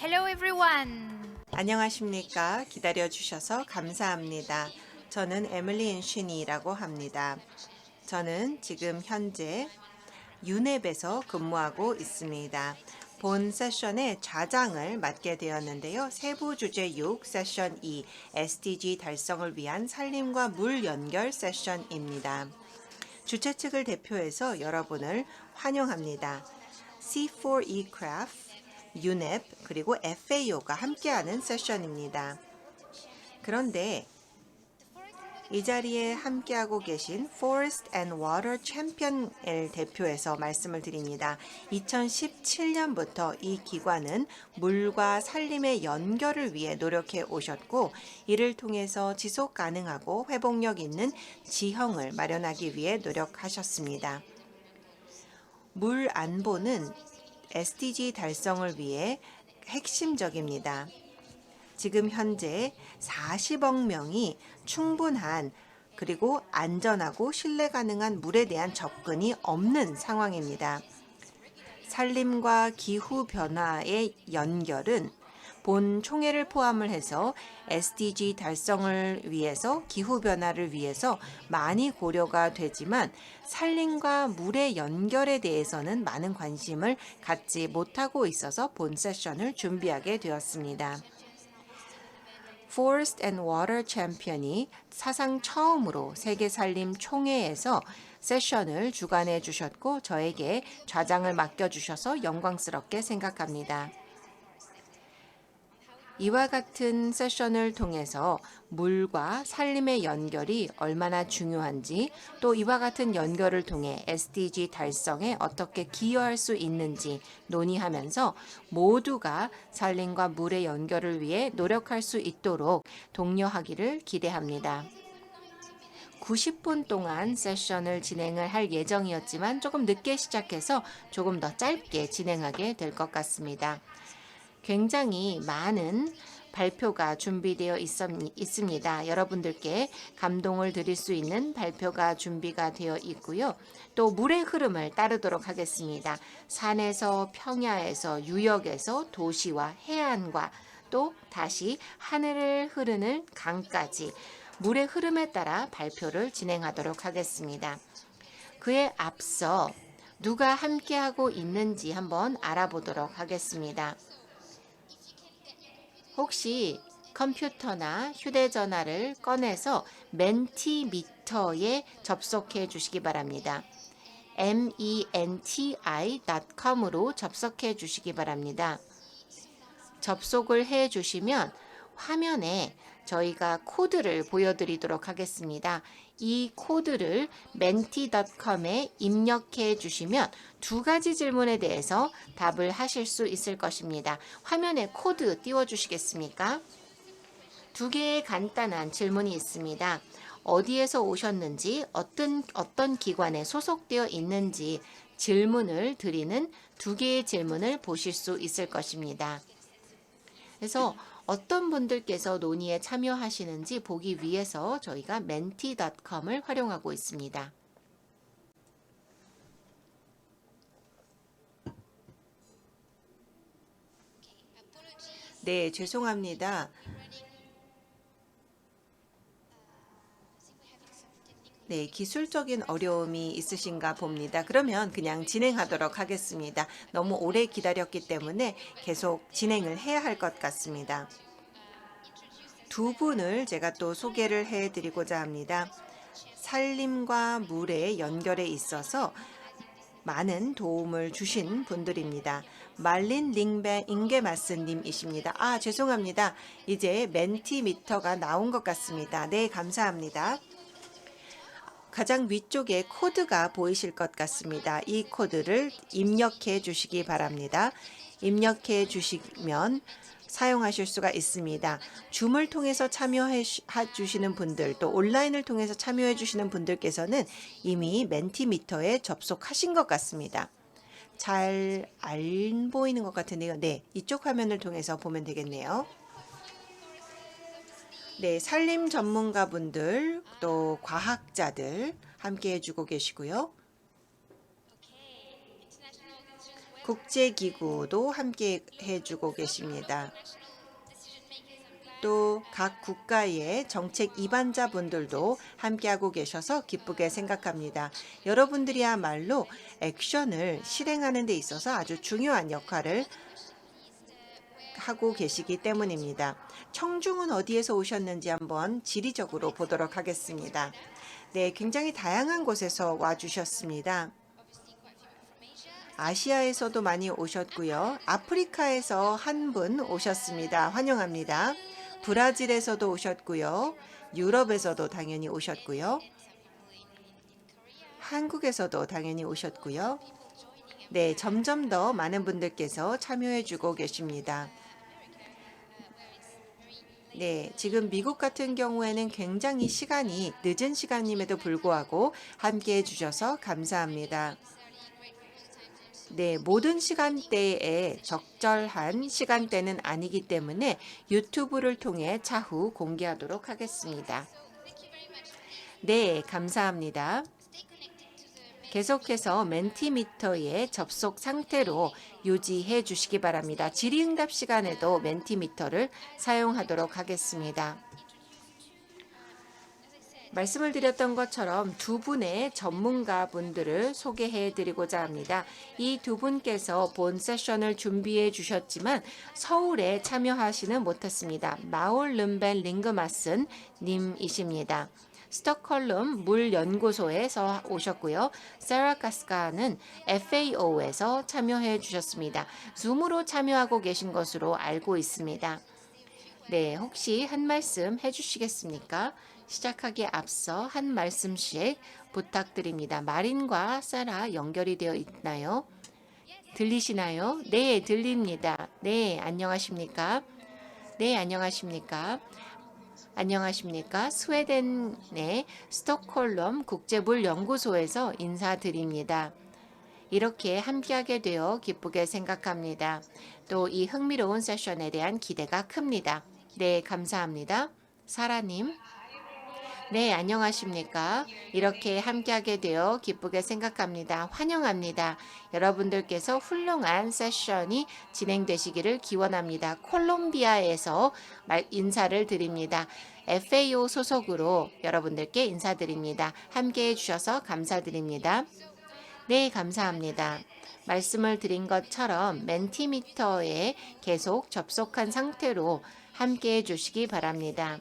Hello everyone. 안녕하십니까? 기다려주셔서 감사합니다. 저는 에밀리 앤쉬니라고 합니다. 저는 지금 현재 유넵에서 근무하고 있습니다. 본 세션의 좌장을 맡게 되었는데요. 세부 주제 6, 세션 2, SDG 달성을 위한 산림과 물 연결 세션입니다. 주최 측을 대표해서 여러분을 환영합니다. C4E Craft, 유넵 그리고 FAO가 함께하는 세션입니다. 그런데 이 자리에 함께하고 계신 Forest and Water Champion을 대표해서 말씀을 드립니다. 2017년부터 이 기관은 물과 산림의 연결을 위해 노력해 오셨고 이를 통해서 지속 가능하고 회복력 있는 지형을 마련하기 위해 노력하셨습니다. 물 안보는 SDG 달성을 위해 핵심적입니다. 지금 현재 40억 명이 충분한 그리고 안전하고 신뢰 가능한 물에 대한 접근이 없는 상황입니다. 산림과 기후 변화의 연결은 본 총회를 포함을 해서 SDG 달성을 위해서 기후 변화를 위해서 많이 고려가 되지만 산림과 물의 연결에 대해서는 많은 관심을 갖지 못하고 있어서 본 세션을 준비하게 되었습니다. Forest and Water Champion이 사상 처음으로 세계산림 총회에서 세션을 주관해 주셨고 저에게 좌장을 맡겨주셔서 영광스럽게 생각합니다. 이와 같은 세션을 통해서 물과 산림의 연결이 얼마나 중요한지 또 이와 같은 연결을 통해 SDG 달성에 어떻게 기여할 수 있는지 논의하면서 모두가 산림과 물의 연결을 위해 노력할 수 있도록 독려하기를 기대합니다. 90분 동안 세션을 진행을 할 예정이었지만 조금 늦게 시작해서 조금 더 짧게 진행하게 될 것 같습니다. 굉장히 많은 발표가 준비되어 있습니다. 여러분들께 감동을 드릴 수 있는 발표가 준비가 되어 있고요. 또 물의 흐름을 따르도록 하겠습니다. 산에서 평야에서 유역에서 도시와 해안과 또 다시 하늘을 흐르는 강까지 물의 흐름에 따라 발표를 진행하도록 하겠습니다. 그에 앞서 누가 함께하고 있는지 한번 알아보도록 하겠습니다. 혹시 컴퓨터나 휴대전화를 꺼내서 멘티미터에 접속해 주시기 바랍니다. menti.com으로 접속해 주시기 바랍니다. 접속을 해 주시면 화면에 저희가 코드를 보여드리도록 하겠습니다. 이 코드를 menti.com에 입력해 주시면 두 가지 질문에 대해서 답을 하실 수 있을 것입니다. 화면에 코드 띄워 주시겠습니까? 두 개의 간단한 질문이 있습니다. 어디에서 오셨는지, 어떤 기관에 소속되어 있는지 질문을 드리는 두 개의 질문을 보실 수 있을 것입니다. 그래서 어떤 분들께서 논의에 참여하시는지 보기 위해서 저희가 menti.com을 활용하고 있습니다. 네, 죄송합니다. 네, 기술적인 어려움이 있으신가 봅니다. 그러면 그냥 진행하도록 하겠습니다. 너무 오래 기다렸기 때문에 계속 진행을 해야 할 것 같습니다. 두 분을 제가 또 소개를 해드리고자 합니다. 산림과 물의 연결에 있어서 많은 도움을 주신 분들입니다. 말린 링베 잉게마스님이십니다. 죄송합니다. 이제 멘티미터가 나온 것 같습니다. 네, 감사합니다. 가장 위쪽에 코드가 보이실 것 같습니다. 이 코드를 입력해 주시기 바랍니다. 입력해 주시면 사용하실 수가 있습니다. 줌을 통해서 참여해 주시는 분들 또 온라인을 통해서 참여해 주시는 분들께서는 이미 멘티미터에 접속하신 것 같습니다. 잘 안 보이는 것 같은데요. 네, 이쪽 화면을 통해서 보면 되겠네요. 네, 산림 전문가분들 또 과학자들 함께 해주고 계시고요. 국제기구도 함께 해주고 계십니다. 또 각 국가의 정책 입안자분들도 함께하고 계셔서 기쁘게 생각합니다. 여러분들이야말로 액션을 실행하는 데 있어서 아주 중요한 역할을 하고 계시기 때문입니다. 청중은 어디에서 오셨는지 한번 지리적으로 보도록 하겠습니다. 네, 굉장히 다양한 곳에서 와주셨습니다. 아시아에서도 많이 오셨고요. 아프리카에서 한 분 오셨습니다. 환영합니다. 브라질에서도 오셨고요. 유럽에서도 당연히 오셨고요. 한국에서도 당연히 오셨고요. 네, 점점 더 많은 분들께서 참여해주고 계십니다. 네, 지금 미국 같은 경우에는 굉장히 시간이 늦은 시간임에도 불구하고 함께해 주셔서 감사합니다. 네, 모든 시간대에 적절한 시간대는 아니기 때문에 유튜브를 통해 차후 공개하도록 하겠습니다. 네, 감사합니다. 계속해서 멘티미터의 접속 상태로 유지해 주시기 바랍니다. 질의응답 시간에도 멘티미터를 사용하도록 하겠습니다. 말씀을 드렸던 것처럼 두 분의 전문가 분들을 소개해 드리고자 합니다. 이 두 분께서 본 세션을 준비해 주셨지만 서울에 참여하시는 못했습니다. 마울 른벤 링그마슨 님이십니다. 스톡홀름 물연구소에서 오셨고요. 세라 카스카는 FAO에서 참여해 주셨습니다. 줌으로 참여하고 계신 것으로 알고 있습니다. 네, 혹시 한 말씀 해주시겠습니까? 시작하기에 앞서 한 말씀씩 부탁드립니다. 마린과 사라 연결이 되어 있나요? 들리시나요? 네, 들립니다. 네, 안녕하십니까? 네, 안녕하십니까? 안녕하십니까? 스웨덴의 스톡홀름 국제물연구소에서 인사드립니다. 이렇게 함께하게 되어 기쁘게 생각합니다. 또 이 흥미로운 세션에 대한 기대가 큽니다. 네, 감사합니다. 사라님. 네, 안녕하십니까? 이렇게 함께하게 되어 기쁘게 생각합니다. 환영합니다. 여러분들께서 훌륭한 세션이 진행되시기를 기원합니다. 콜롬비아에서 인사를 드립니다. FAO 소속으로 여러분들께 인사드립니다. 함께해 주셔서 감사드립니다. 네, 감사합니다. 말씀을 드린 것처럼 멘티미터에 계속 접속한 상태로 함께해 주시기 바랍니다.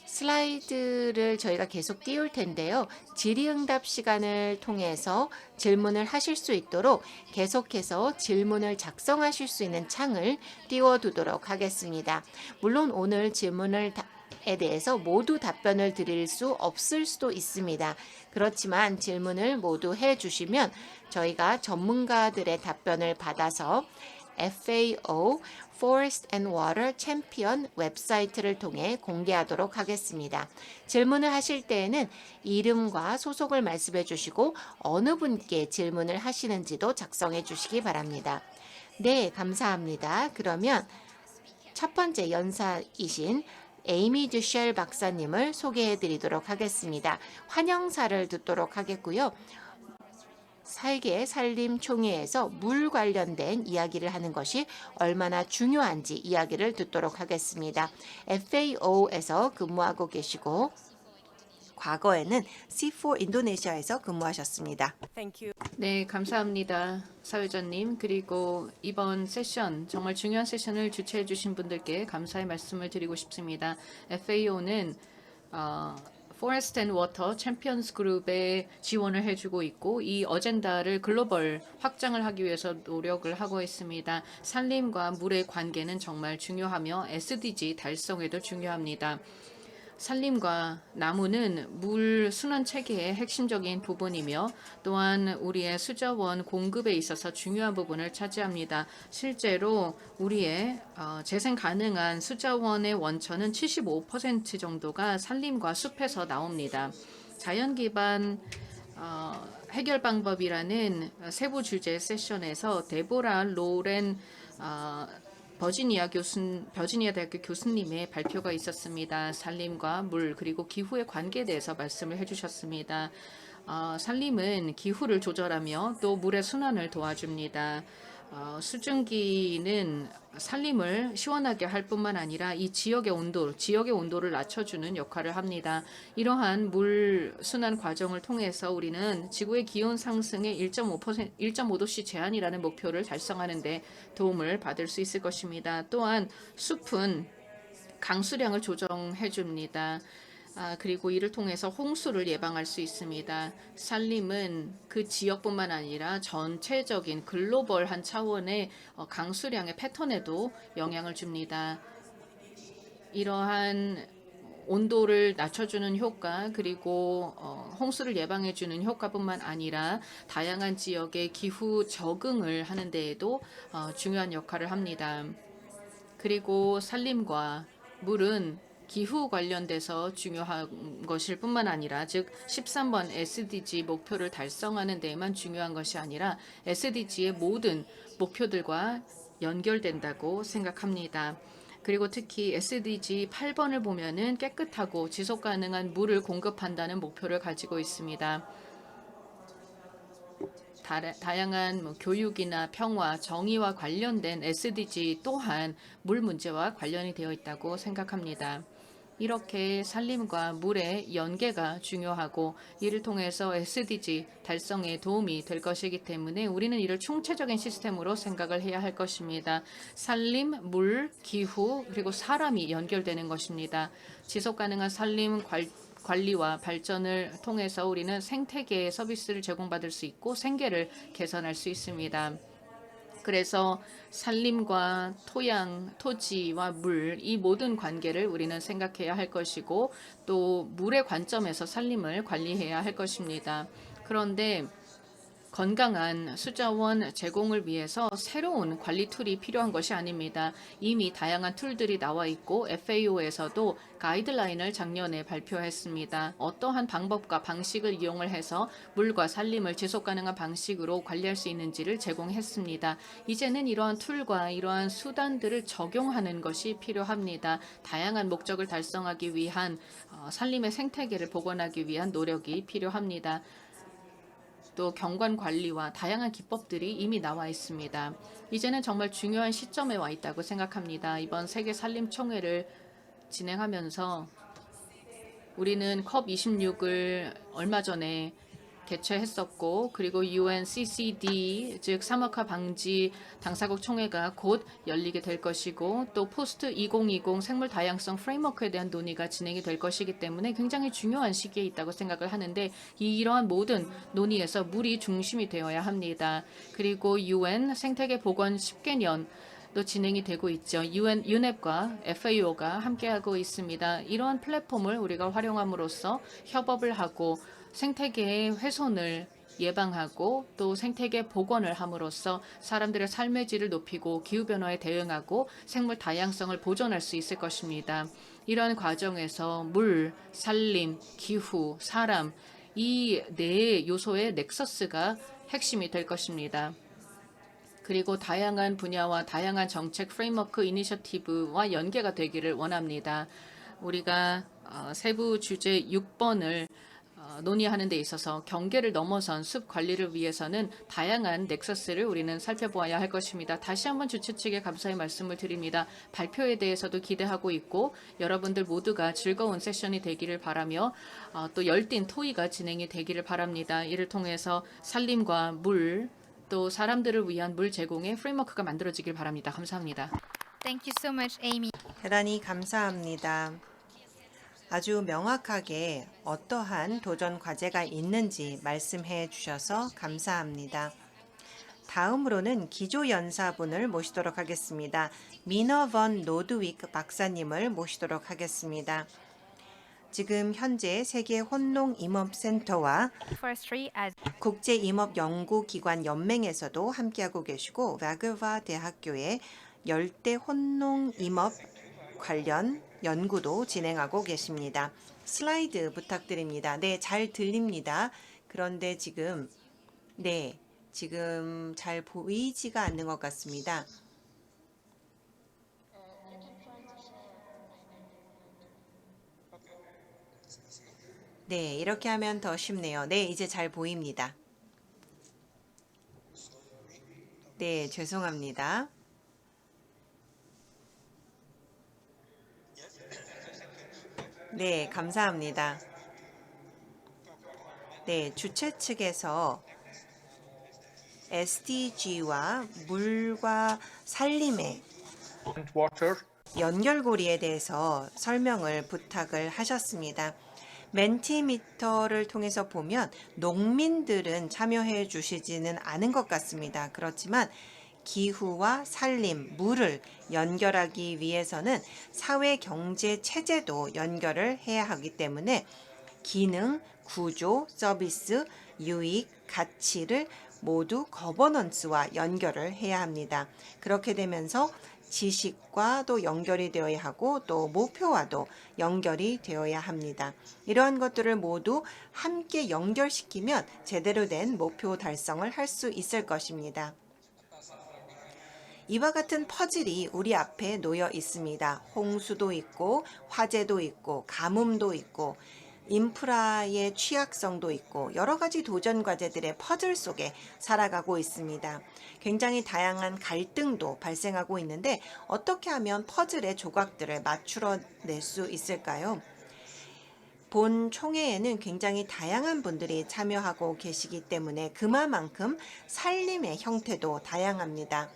슬라이드를 저희가 계속 띄울 텐데요. 질의응답 시간을 통해서 질문을 하실 수 있도록 계속해서 질문을 작성하실 수 있는 창을 띄워두도록 하겠습니다. 물론 오늘 질문에 대해서 모두 답변을 드릴 수 없을 수도 있습니다. 그렇지만 질문을 모두 해주시면 저희가 전문가들의 답변을 받아서 FAO Forest and Water Champion 웹사이트를 통해 공개하도록 하겠습니다. 질문을 하실 때에는 이름과 소속을 말씀해 주시고 어느 분께 질문을 하시는지도 작성해 주시기 바랍니다. 네, 감사합니다. 그러면 첫 번째 연사이신 에이미 듀쉘 박사님을 소개해 드리도록 하겠습니다. 환영사를 듣도록 하겠고요. 살계 살림 총회에서 물 관련된 이야기를 하는 것이 얼마나 중요한지 이야기를 듣도록 하겠습니다. FAO에서 근무하고 계시고 과거에는 C4 인도네시아에서 근무하셨습니다. 네, 감사합니다. 사회자님. 그리고 이번 세션, 정말 중요한 세션을 주최해 주신 분들께 감사의 말씀을 드리고 싶습니다. FAO는 Forest and Water Champions 그룹에 지원을 해주고 있고 이 어젠다를 글로벌 확장을 하기 위해서 노력을 하고 있습니다. 산림과 물의 관계는 정말 중요하며 SDG 달성에도 중요합니다. 산림과 나무는 물 순환 체계의 핵심적인 부분이며 또한 우리의 수자원 공급에 있어서 중요한 부분을 차지합니다. 실제로 우리의 재생 가능한 수자원의 원천은 75% 정도가 산림과 숲에서 나옵니다. 자연 기반 해결 방법이라는 세부 주제 세션에서 데보라 로렌 버지니아 대학교 교수님의 발표가 있었습니다. 산림과 물 그리고 기후의 관계에 대해서 말씀을 해주셨습니다. 산림은 기후를 조절하며 또 물의 순환을 도와줍니다. 수증기는 산림을 시원하게 할 뿐만 아니라 이 지역의 온도를 낮춰주는 역할을 합니다. 이러한 물 순환 과정을 통해서 우리는 지구의 기온 상승의 1.5도씨 제한이라는 목표를 달성하는 데 도움을 받을 수 있을 것입니다. 또한 숲은 강수량을 조정해 줍니다. 그리고 이를 통해서 홍수를 예방할 수 있습니다. 산림은 그 지역뿐만 아니라 전체적인 글로벌한 차원의 강수량의 패턴에도 영향을 줍니다. 이러한 온도를 낮춰주는 효과 그리고 홍수를 예방해주는 효과뿐만 아니라 다양한 지역의 기후 적응을 하는 데에도 중요한 역할을 합니다. 그리고 산림과 물은 기후 관련돼서 중요한 것일 뿐만 아니라 즉 13번 SDG 목표를 달성하는 데에만 중요한 것이 아니라 SDG의 모든 목표들과 연결된다고 생각합니다. 그리고 특히 SDG 8번을 보면은 깨끗하고 지속 가능한 물을 공급한다는 목표를 가지고 있습니다. 다양한 교육이나 평화, 정의와 관련된 SDG 또한 물 문제와 관련이 되어 있다고 생각합니다. 이렇게 산림과 물의 연계가 중요하고 이를 통해서 SDG 달성에 도움이 될 것이기 때문에 우리는 이를 총체적인 시스템으로 생각을 해야 할 것입니다. 산림, 물, 기후 그리고 사람이 연결되는 것입니다. 지속 가능한 산림 관리와 발전을 통해서 우리는 생태계의 서비스를 제공받을 수 있고 생계를 개선할 수 있습니다. 그래서 산림과 토양, 토지와 물, 이 모든 관계를 우리는 생각해야 할 것이고 또 물의 관점에서 산림을 관리해야 할 것입니다. 그런데 건강한 수자원 제공을 위해서 새로운 관리 툴이 필요한 것이 아닙니다. 이미 다양한 툴들이 나와 있고 FAO에서도 가이드라인을 작년에 발표했습니다. 어떠한 방법과 방식을 이용을 해서 물과 산림을 지속 가능한 방식으로 관리할 수 있는지를 제공했습니다. 이제는 이러한 툴과 이러한 수단들을 적용하는 것이 필요합니다. 다양한 목적을 달성하기 위한 산림의 생태계를 복원하기 위한 노력이 필요합니다. 또 경관 관리와 다양한 기법들이 이미 나와 있습니다. 이제는 정말 중요한 시점에 와 있다고 생각합니다. 이번 세계 산림 총회를 진행하면서 우리는 COP26을 얼마 전에 개최했었고 그리고 UNCCD 즉 사막화 방지 당사국 총회가 곧 열리게 될 것이고 또 포스트 2020 생물 다양성 프레임워크에 대한 논의가 진행이 될 것이기 때문에 굉장히 중요한 시기에 있다고 생각을 하는데 이러한 모든 논의에서 물이 중심이 되어야 합니다. 그리고 UN 생태계 복원 10개년 또 진행이 되고 있죠. UNEP과 FAO가 함께하고 있습니다. 이러한 플랫폼을 우리가 활용함으로써 협업을 하고 생태계의 훼손을 예방하고 또 생태계 복원을 함으로써 사람들의 삶의 질을 높이고 기후변화에 대응하고 생물 다양성을 보존할 수 있을 것입니다. 이러한 과정에서 물, 산림, 기후, 사람 이 네 요소의 넥서스가 핵심이 될 것입니다. 그리고 다양한 분야와 다양한 정책 프레임워크 이니셔티브와 연계가 되기를 원합니다. 우리가 세부 주제 6번을 논의하는 데 있어서 경계를 넘어선 숲 관리를 위해서는 다양한 넥서스를 우리는 살펴보아야 할 것입니다. 다시 한번 주최 측에 감사의 말씀을 드립니다. 발표에 대해서도 기대하고 있고 여러분들 모두가 즐거운 세션이 되기를 바라며 또 열띤 토의가 진행이 되기를 바랍니다. 이를 통해서 산림과 물, 또 사람들을 위한 물 제공의 프레임워크가 만들어지길 바랍니다. 감사합니다. Thank you so much, Amy. 대단히 감사합니다. 아주 명확하게 어떠한 도전 과제가 있는지 말씀해 주셔서 감사합니다. 다음으로는 기조연사분을 모시도록 하겠습니다. 미너 번 노드윅 박사님을 모시도록 하겠습니다. 지금 현재 세계 혼농임업센터와 Forestry as 국제임업연구기관 연맹에서도 함께하고 계시고 와그바 대학교의 열대 혼농임업 관련 연구도 진행하고 계십니다. 슬라이드 부탁드립니다. 네, 잘 들립니다. 그런데 지금 잘 보이지가 않는 것 같습니다. 네, 이렇게 하면 더 쉽네요. 네, 이제 잘 보입니다. 네, 죄송합니다. 네, 감사합니다. 네, 주최 측에서 SDG와 물과 산림의 water. 연결고리에 대해서 설명을 부탁을 하셨습니다. 멘티미터를 통해서 보면 농민들은 참여해 주시지는 않은 것 같습니다. 그렇지만 기후와 산림, 물을 연결하기 위해서는 사회 경제 체제도 연결을 해야 하기 때문에 기능, 구조, 서비스, 유익, 가치를 모두 거버넌스와 연결을 해야 합니다. 그렇게 되면서 지식과 또 연결이 되어야 하고 또 목표와도 연결이 되어야 합니다. 이러한 것들을 모두 함께 연결시키면 제대로 된 목표 달성을 할 수 있을 것입니다. 이와 같은 퍼즐이 우리 앞에 놓여 있습니다. 홍수도 있고 화재도 있고 가뭄도 있고 인프라의 취약성도 있고 여러 가지 도전 과제들의 퍼즐 속에 살아가고 있습니다. 굉장히 다양한 갈등도 발생하고 있는데 어떻게 하면 퍼즐의 조각들을 맞추어낼 수 있을까요? 본 총회에는 굉장히 다양한 분들이 참여하고 계시기 때문에 그만큼 산림의 형태도 다양합니다.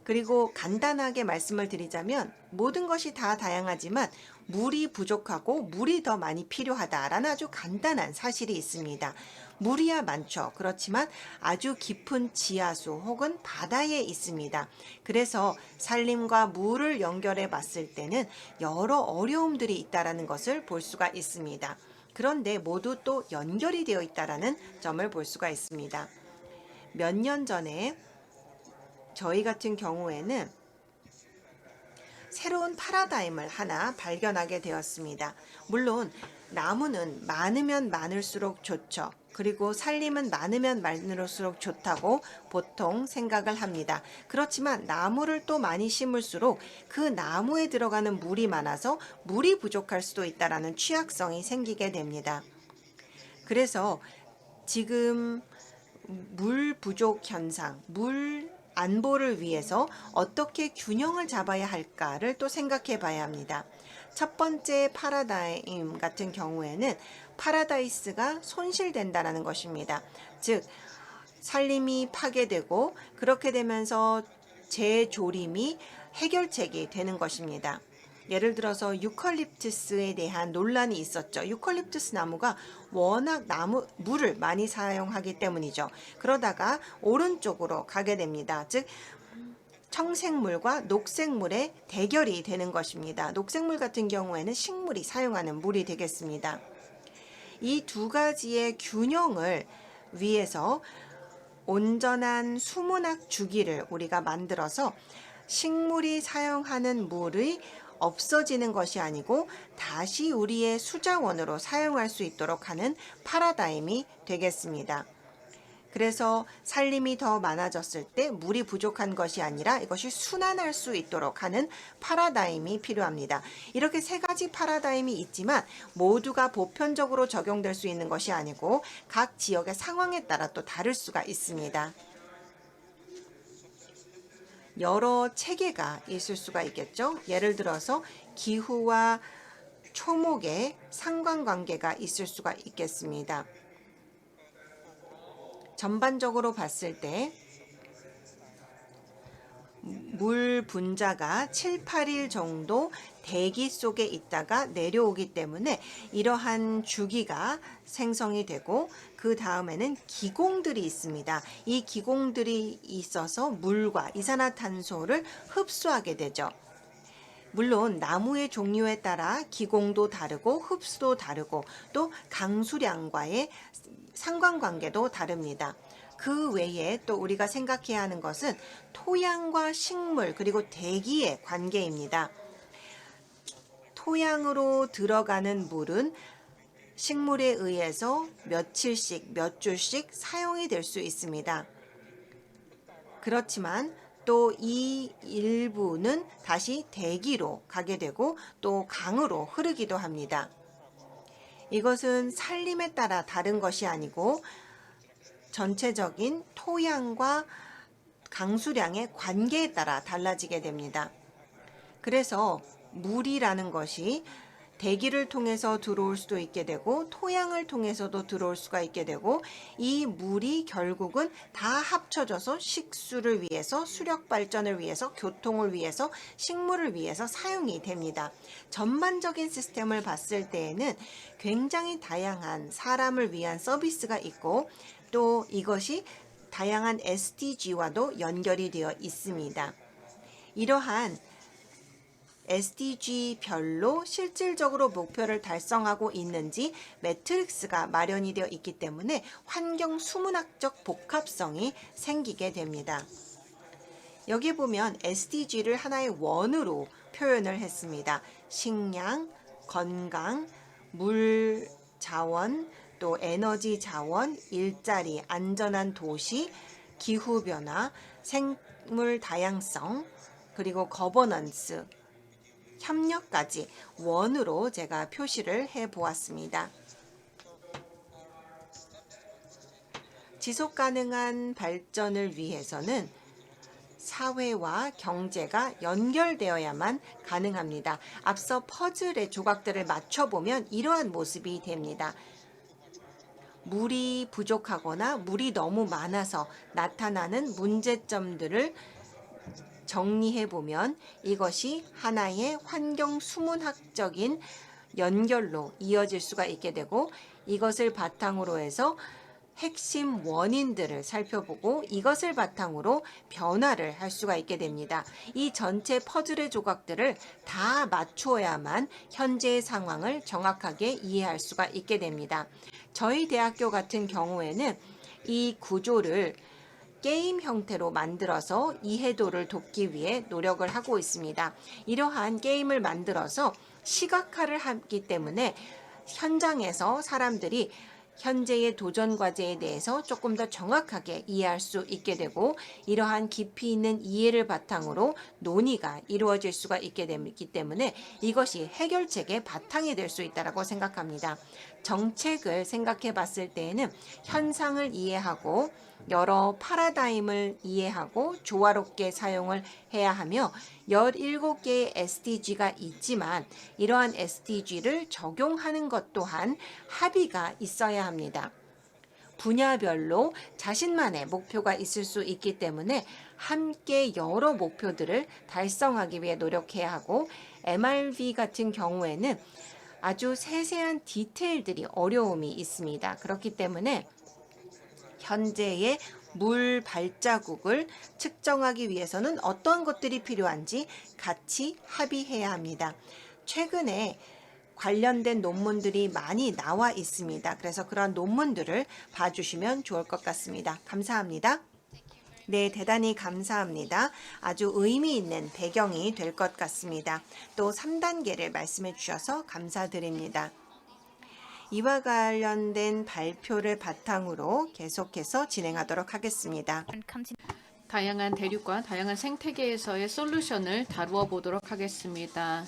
그리고 간단하게 말씀을 드리자면 모든 것이 다 다양하지만 물이 부족하고 물이 더 많이 필요하다라는 아주 간단한 사실이 있습니다. 물이야 많죠. 그렇지만 아주 깊은 지하수 혹은 바다에 있습니다. 그래서 산림과 물을 연결해 봤을 때는 여러 어려움들이 있다는 것을 볼 수가 있습니다. 그런데 모두 또 연결이 되어 있다는 점을 볼 수가 있습니다. 몇 년 전에 저희 같은 경우에는 새로운 파라다임을 하나 발견하게 되었습니다. 물론 나무는 많으면 많을수록 좋죠. 그리고 산림은 많으면 많을수록 좋다고 보통 생각을 합니다. 그렇지만 나무를 또 많이 심을수록 그 나무에 들어가는 물이 많아서 물이 부족할 수도 있다는 취약성이 생기게 됩니다. 그래서 지금 물 부족 현상, 물 안보를 위해서 어떻게 균형을 잡아야 할까를 또 생각해 봐야 합니다. 첫 번째 파라다임 같은 경우에는 파라다이스가 손실된다는 것입니다. 즉 산림이 파괴되고 그렇게 되면서 재조림이 해결책이 되는 것입니다. 예를 들어서 유칼립투스에 대한 논란이 있었죠. 유칼립투스 나무가 워낙 물을 많이 사용하기 때문이죠. 그러다가 오른쪽으로 가게 됩니다. 즉 청색물과 녹색물의 대결이 되는 것입니다. 녹색물 같은 경우에는 식물이 사용하는 물이 되겠습니다. 이 두 가지의 균형을 위해서 온전한 수문학 주기를 우리가 만들어서 식물이 사용하는 물의 없어지는 것이 아니고 다시 우리의 수자원으로 사용할 수 있도록 하는 파라다임이 되겠습니다. 그래서 산림이 더 많아졌을 때 물이 부족한 것이 아니라 이것이 순환할 수 있도록 하는 파라다임이 필요합니다. 이렇게 세 가지 파라다임이 있지만 모두가 보편적으로 적용될 수 있는 것이 아니고 각 지역의 상황에 따라 또 다를 수가 있습니다. 여러 체계가 있을 수가 있겠죠. 예를 들어서 기후와 초목의 상관관계가 있을 수가 있겠습니다. 전반적으로 봤을 때 물 분자가 7, 8일 정도 대기 속에 있다가 내려오기 때문에 이러한 주기가 생성이 되고 그 다음에는 기공들이 있습니다. 이 기공들이 있어서 물과 이산화탄소를 흡수하게 되죠. 물론 나무의 종류에 따라 기공도 다르고 흡수도 다르고 또 강수량과의 상관관계도 다릅니다. 그 외에 또 우리가 생각해야 하는 것은 토양과 식물 그리고 대기의 관계입니다. 토양으로 들어가는 물은 식물에 의해서 며칠씩 몇 주씩 사용이 될 수 있습니다. 그렇지만 또 이 일부는 다시 대기로 가게 되고 또 강으로 흐르기도 합니다. 이것은 산림에 따라 다른 것이 아니고 전체적인 토양과 강수량의 관계에 따라 달라지게 됩니다. 그래서 물이라는 것이 대기를 통해서 들어올 수도 있게 되고 토양을 통해서도 들어올 수가 있게 되고 이 물이 결국은 다 합쳐져서 식수를 위해서 수력 발전을 위해서 교통을 위해서 식물을 위해서 사용이 됩니다. 전반적인 시스템을 봤을 때에는 굉장히 다양한 사람을 위한 서비스가 있고 또 이것이 다양한 SDG와도 연결이 되어 있습니다. 이러한 SDG별로 실질적으로 목표를 달성하고 있는지 매트릭스가 마련이 되어 있기 때문에 환경 수문학적 복합성이 생기게 됩니다. 여기 보면 SDG를 하나의 원으로 표현을 했습니다. 식량, 건강, 물 자원, 또 에너지 자원, 일자리, 안전한 도시, 기후변화, 생물 다양성, 그리고 거버넌스, 협력까지 원으로 제가 표시를 해 보았습니다. 지속 가능한 발전을 위해서는 사회와 경제가 연결되어야만 가능합니다. 앞서 퍼즐의 조각들을 맞춰보면 이러한 모습이 됩니다. 물이 부족하거나 물이 너무 많아서 나타나는 문제점들을 정리해 보면 이것이 하나의 환경 수문학적인 연결로 이어질 수가 있게 되고 이것을 바탕으로 해서 핵심 원인들을 살펴보고 이것을 바탕으로 변화를 할 수가 있게 됩니다. 이 전체 퍼즐의 조각들을 다 맞추어야만 현재의 상황을 정확하게 이해할 수가 있게 됩니다. 저희 대학교 같은 경우에는 이 구조를 게임 형태로 만들어서 이해도를 돕기 위해 노력을 하고 있습니다. 이러한 게임을 만들어서 시각화를 하기 때문에 현장에서 사람들이 현재의 도전 과제에 대해서 조금 더 정확하게 이해할 수 있게 되고 이러한 깊이 있는 이해를 바탕으로 논의가 이루어질 수가 있게 되기 때문에 이것이 해결책의 바탕이 될 수 있다고 생각합니다. 정책을 생각해 봤을 때에는 현상을 이해하고 여러 파라다임을 이해하고 조화롭게 사용을 해야 하며 17개의 SDG가 있지만 이러한 SDG를 적용하는 것 또한 합의가 있어야 합니다. 분야별로 자신만의 목표가 있을 수 있기 때문에 함께 여러 목표들을 달성하기 위해 노력해야 하고 MRV 같은 경우에는 아주 세세한 디테일들이 어려움이 있습니다. 그렇기 때문에 현재의 물 발자국을 측정하기 위해서는 어떤 것들이 필요한지 같이 합의해야 합니다. 최근에 관련된 논문들이 많이 나와 있습니다. 그래서 그런 논문들을 봐주시면 좋을 것 같습니다. 감사합니다. 네, 대단히 감사합니다. 아주 의미 있는 배경이 될 것 같습니다. 또 3단계를 말씀해 주셔서 감사드립니다. 이와 관련된 발표를 바탕으로 계속해서 진행하도록 하겠습니다. 다양한 대륙과 다양한 생태계에서의 솔루션을 다루어 보도록 하겠습니다.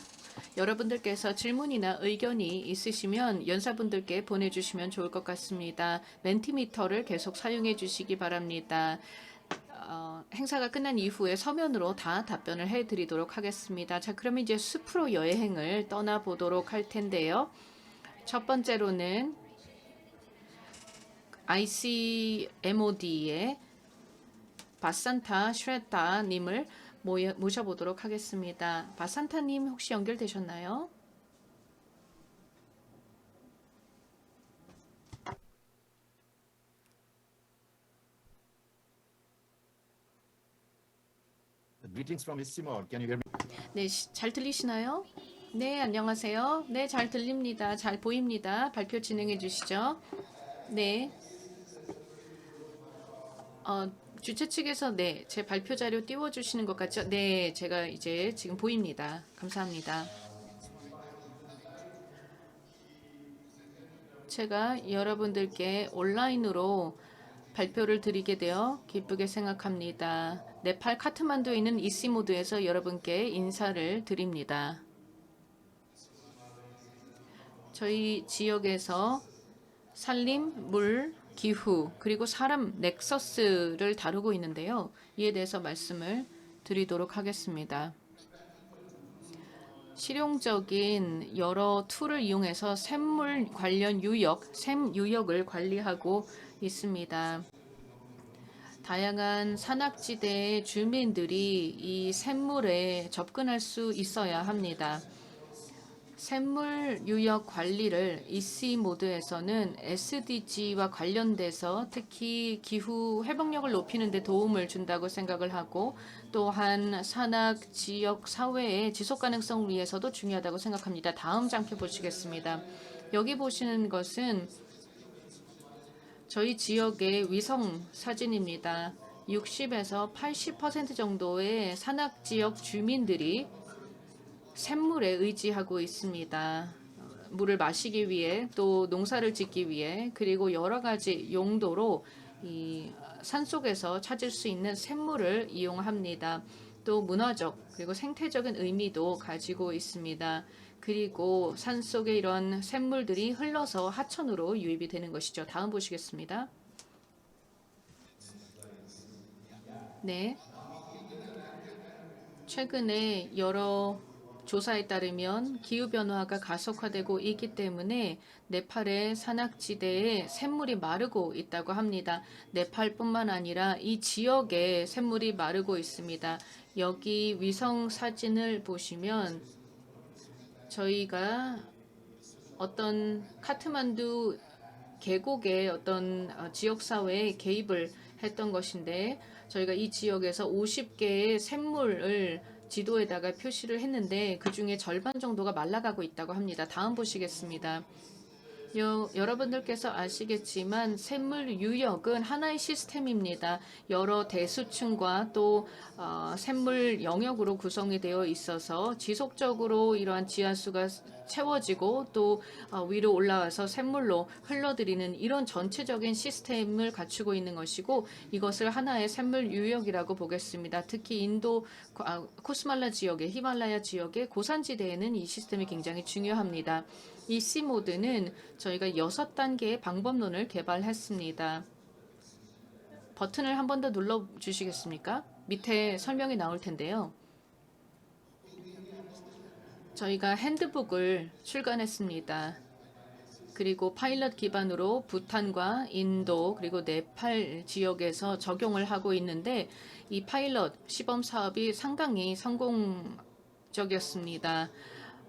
여러분들께서 질문이나 의견이 있으시면 연사분들께 보내주시면 좋을 것 같습니다. 멘티미터를 계속 사용해 주시기 바랍니다. 행사가 끝난 이후에 서면으로 다 답변을 해드리도록 하겠습니다. 자, 그러면 이제 숲으로 여행을 떠나보도록 할 텐데요. 첫 번째로는 ICMOD의 바산타 슈레타님을 모셔보도록 하겠습니다. 바산타님 혹시 연결되셨나요? 네, 잘 들리시나요? 네, 안녕하세요. 네, 잘 들립니다. 잘 보입니다. 발표 진행해 주시죠. 네. 주최 측에서 네, 제 발표 자료 띄워주시는 것 같죠? 네, 제가 이제 지금 보입니다. 감사합니다. 제가 여러분들께 온라인으로 발표를 드리게 되어 기쁘게 생각합니다. 네팔 카트만두에 있는 이시모드에서 여러분께 인사를 드립니다. 저희 지역에서 산림, 물, 기후, 그리고 사람 넥서스를 다루고 있는데요. 이에 대해서 말씀을 드리도록 하겠습니다. 실용적인 여러 툴을 이용해서 샘물 관련 샘 유역을 관리하고 있습니다. 다양한 산악지대의 주민들이 이 샘물에 접근할 수 있어야 합니다. 샘물 유역 관리를 EC 모드에서는 SDG와 관련돼서 특히 기후 회복력을 높이는 데 도움을 준다고 생각을 하고, 또한 산악 지역 사회의 지속 가능성을 위해서도 중요하다고 생각합니다. 다음 장표 보시겠습니다. 여기 보시는 것은 저희 지역의 위성 사진입니다. 60에서 80% 정도의 산악 지역 주민들이 샘물에 의지하고 있습니다. 물을 마시기 위해, 또 농사를 짓기 위해, 그리고 여러 가지 용도로 이 산속에서 찾을 수 있는 샘물을 이용합니다. 또 문화적 그리고 생태적인 의미도 가지고 있습니다. 그리고 산속에 이런 샘물들이 흘러서 하천으로 유입이 되는 것이죠. 다음 보시겠습니다. 네. 최근에 여러 조사에 따르면 기후변화가 가속화되고 있기 때문에 네팔의 산악지대에 샘물이 마르고 있다고 합니다. 네팔뿐만 아니라 이 지역에 샘물이 마르고 있습니다. 여기 위성 사진을 보시면 저희가 어떤 카트만두 계곡의 어떤 지역사회에 개입을 했던 것인데, 저희가 이 지역에서 50개의 샘물을 지도에다가 표시를 했는데 그 중에 절반 정도가 말라가고 있다고 합니다. 다음 보시겠습니다. 여러분들께서 아시겠지만 샘물 유역은 하나의 시스템입니다. 여러 대수층과 또 샘물 영역으로 구성이 되어 있어서 지속적으로 이러한 지하수가 채워지고 또 위로 올라와서 샘물로 흘러들이는 이런 전체적인 시스템을 갖추고 있는 것이고, 이것을 하나의 샘물 유역이라고 보겠습니다. 특히 인도 코스말라 지역의 히말라야 지역의 고산지대에는 이 시스템이 굉장히 중요합니다. 이 C 모드는 저희가 6단계의 방법론을 개발했습니다. 버튼을 한 번 더 눌러 주시겠습니까? 밑에 설명이 나올 텐데요. 저희가 핸드북을 출간했습니다. 그리고 파일럿 기반으로 부탄과 인도 그리고 네팔 지역에서 적용을 하고 있는데, 이 파일럿 시범 사업이 상당히 성공적이었습니다.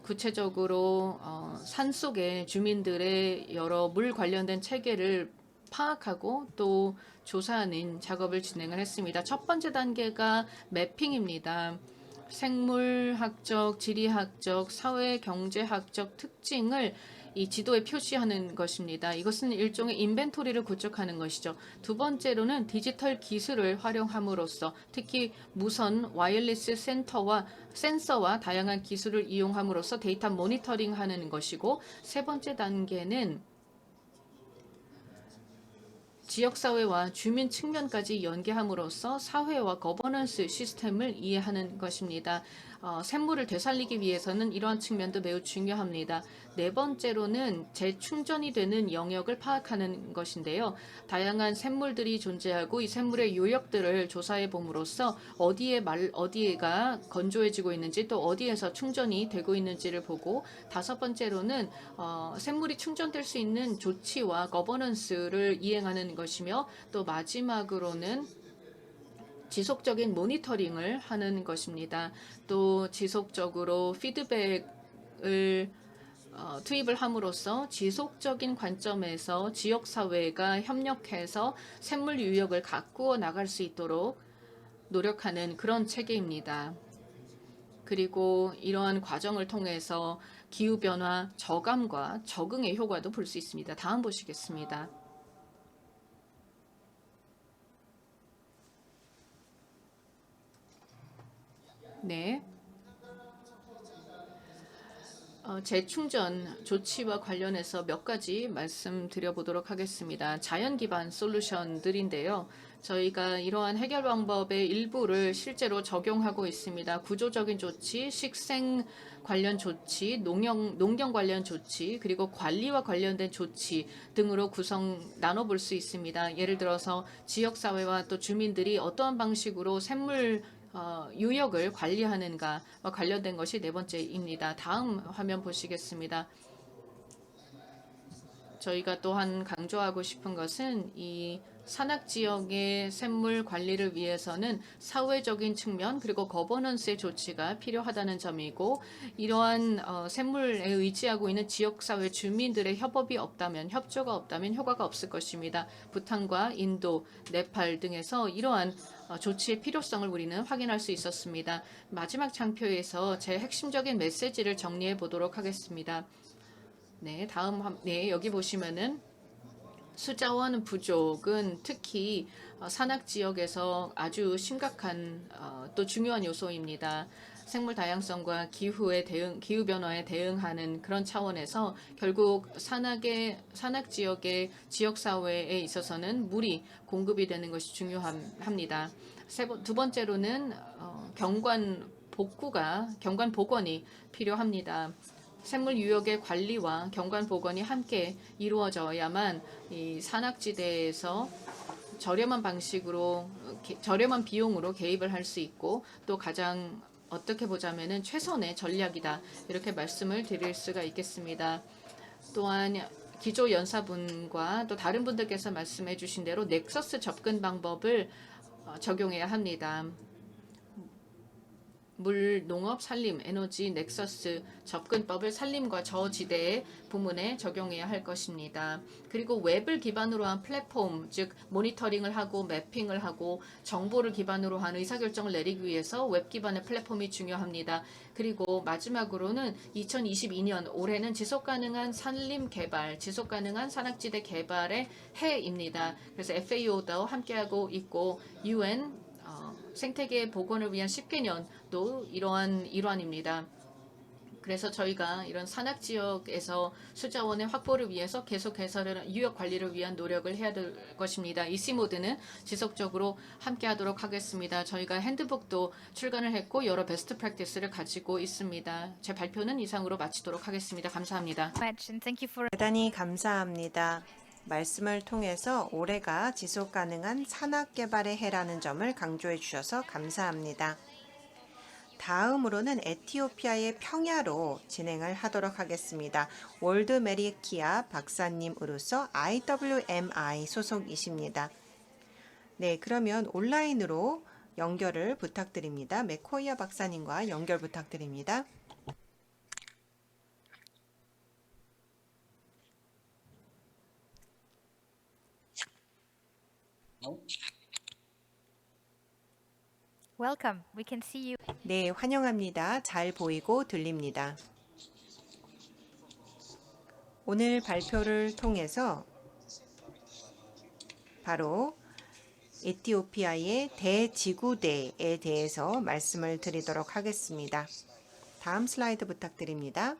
구체적으로 산속의 주민들의 여러 물 관련된 체계를 파악하고 또 조사하는 작업을 진행을 했습니다. 첫 번째 단계가 매핑입니다. 생물학적, 지리학적, 사회 경제학적 특징을 이 지도에 표시하는 것입니다. 이것은 일종의 인벤토리를 구축하는 것이죠. 두 번째로는 디지털 기술을 활용함으로써 특히 무선 와이어리스 센서와 다양한 기술을 이용함으로써 데이터 모니터링하는 것이고, 세 번째 단계는 지역사회와 주민 측면까지 연계함으로써 사회와 거버넌스 시스템을 이해하는 것입니다. 샘물을 되살리기 위해서는 이러한 측면도 매우 중요합니다. 네 번째로는 재충전이 되는 영역을 파악하는 것인데요. 다양한 샘물들이 존재하고 이 샘물의 요역들을 조사해 봄으로써 어디에가 건조해지고 있는지 또 어디에서 충전이 되고 있는지를 보고, 다섯 번째로는 샘물이 충전될 수 있는 조치와 거버넌스를 이행하는 것이며, 또 마지막으로는 지속적인 모니터링을 하는 것입니다. 또 지속적으로 피드백을 투입을 함으로써 지속적인 관점에서 지역사회가 협력해서 샘물 유역을 가꾸어 나갈 수 있도록 노력하는 그런 체계입니다. 그리고 이러한 과정을 통해서 기후변화 저감과 적응의 효과도 볼 수 있습니다. 다음 보시겠습니다. 네. 재충전 조치와 관련해서 몇 가지 말씀드려 보도록 하겠습니다. 자연 기반 솔루션들인데요. 저희가 이러한 해결 방법의 일부를 실제로 적용하고 있습니다. 구조적인 조치, 식생 관련 조치, 농경 관련 조치, 그리고 관리와 관련된 조치 등으로 나눠볼 수 있습니다. 예를 들어서 지역사회와 또 주민들이 어떠한 방식으로 샘물 유역을 관리하는가와 관련된 것이 네 번째입니다. 다음 화면 보시겠습니다. 저희가 또한 강조하고 싶은 것은 이 산악 지역의 샘물 관리를 위해서는 사회적인 측면 그리고 거버넌스의 조치가 필요하다는 점이고, 이러한 샘물에 의지하고 있는 지역사회 주민들의 협조가 없다면 효과가 없을 것입니다. 부탄과 인도, 네팔 등에서 이러한 조치의 필요성을 우리는 확인할 수 있었습니다. 마지막 장표에서 제 핵심적인 메시지를 정리해 보도록 하겠습니다. 네, 여기 보시면은 수자원 부족은 특히 산악 지역에서 아주 심각한 또 중요한 요소입니다. 생물 다양성과 기후 변화에 대응하는 그런 차원에서 결국 산악 지역의 지역 사회에 있어서는 물이 공급이 되는 것이 중요합니다. 두 번째로는 경관 복원이 필요합니다. 생물 유역의 관리와 경관 복원이 함께 이루어져야만 이 산악지대에서 저렴한 비용으로 개입을 할 수 있고, 또 가장 어떻게 보자면은 최선의 전략이다, 이렇게 말씀을 드릴 수가 있겠습니다. 또한 기조 연사분과 또 다른 분들께서 말씀해 주신 대로 넥서스 접근 방법을 적용해야 합니다. 물, 농업, 산림, 에너지, 넥서스 접근법을 산림과 저지대의 부문에 적용해야 할 것입니다. 그리고 웹을 기반으로 한 플랫폼, 즉 모니터링을 하고 매핑을 하고 정보를 기반으로 한 의사결정을 내리기 위해서 웹 기반의 플랫폼이 중요합니다. 그리고 마지막으로는 2022년 올해는 지속가능한 산림 개발, 지속가능한 산악지대 개발의 해입니다. 그래서 FAO도 함께하고 있고 UN 생태계 복원을 위한 10개년도 이러한 일환입니다. 그래서 저희가 이런 산악 지역에서 수자원의 확보를 위해서 계속해서 유역 관리를 위한 노력을 해야 될 것입니다. 이씨 모드는 지속적으로 함께하도록 하겠습니다. 저희가 핸드북도 출간을 했고 여러 베스트 프랙티스를 가지고 있습니다. 제 발표는 이상으로 마치도록 하겠습니다. 감사합니다. Much and thank you for 대단히 감사합니다. 말씀을 통해서 올해가 지속 가능한 산악 개발의 해라는 점을 강조해 주셔서 감사합니다. 다음으로는 에티오피아의 평야로 진행을 하도록 하겠습니다. 월드 메리키아 박사님으로서 IWMI 소속이십니다. 네, 그러면 온라인으로 연결을 부탁드립니다. 메코이아 박사님과 연결 부탁드립니다. welcome. We can see you. 네, 환영합니다. 잘 보이고 들립니다. 오늘 발표를 통해서 바로 에티오피아의 대지구대에 대해서 말씀을 드리도록 하겠습니다. 다음 슬라이드 부탁드립니다.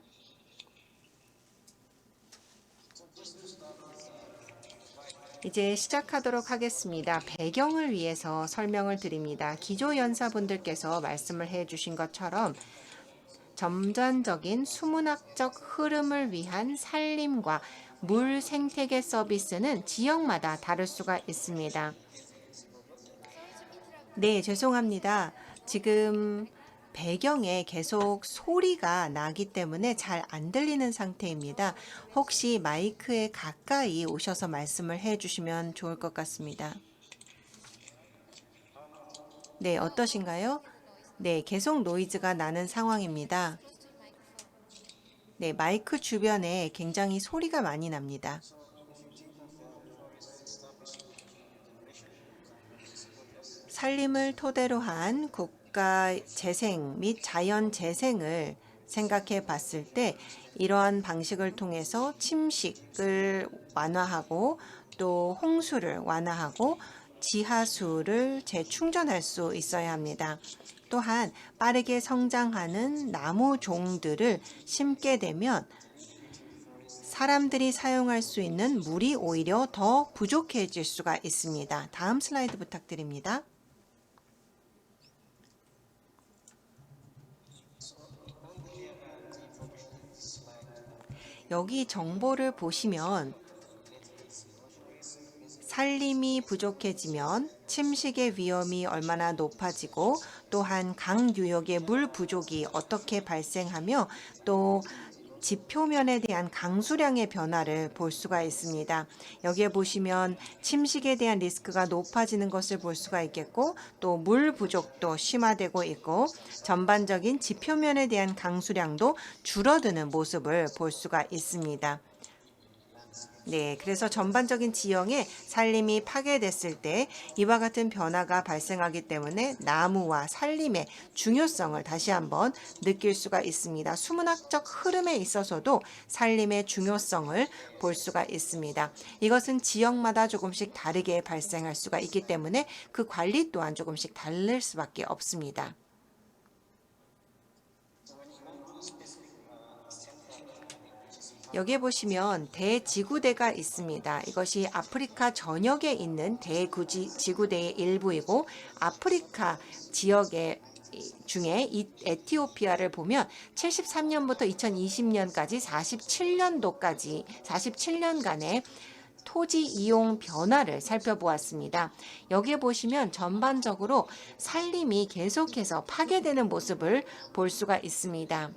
이제 시작하도록 하겠습니다. 배경을 위해서 설명을 드립니다. 기조연사분들께서 말씀을 해주신 것처럼 점전적인 수문학적 흐름을 위한 산림과 물 생태계 서비스는 지역마다 다를 수가 있습니다. 네, 죄송합니다. 지금 배경에 계속 소리가 나기 때문에 잘 안 들리는 상태입니다. 혹시 마이크에 가까이 오셔서 말씀을 해주시면 좋을 것 같습니다. 네, 어떠신가요? 네, 계속 노이즈가 나는 상황입니다. 네, 마이크 주변에 굉장히 소리가 많이 납니다. 산림을 토대로 한 국가 재생 및 자연 재생을 생각해 봤을 때 이러한 방식을 통해서 침식을 완화하고 또 홍수를 완화하고 지하수를 재충전할 수 있어야 합니다. 또한 빠르게 성장하는 나무 종들을 심게 되면 사람들이 사용할 수 있는 물이 오히려 더 부족해질 수가 있습니다. 다음 슬라이드 부탁드립니다. 여기 정보를 보시면 산림이 부족해지면 침식의 위험이 얼마나 높아지고 또한 강 유역의 물 부족이 어떻게 발생하며 또 지표면에 대한 강수량의 변화를 볼 수가 있습니다. 여기에 보시면 침식에 대한 리스크가 높아지는 것을 볼 수가 있겠고 또 물 부족도 심화되고 있고 전반적인 지표면에 대한 강수량도 줄어드는 모습을 볼 수가 있습니다. 네, 그래서 전반적인 지형에 산림이 파괴됐을 때 이와 같은 변화가 발생하기 때문에 나무와 산림의 중요성을 다시 한번 느낄 수가 있습니다. 수문학적 흐름에 있어서도 산림의 중요성을 볼 수가 있습니다. 이것은 지역마다 조금씩 다르게 발생할 수가 있기 때문에 그 관리 또한 조금씩 다를 수밖에 없습니다. 여기에 보시면 대지구대가 있습니다. 이것이 아프리카 전역에 있는 대지구대의 일부이고 아프리카 지역의 중에 에티오피아를 보면 73년부터 2020년까지 47년간의 토지 이용 변화를 살펴보았습니다. 여기에 보시면 전반적으로 산림이 계속해서 파괴되는 모습을 볼 수가 있습니다.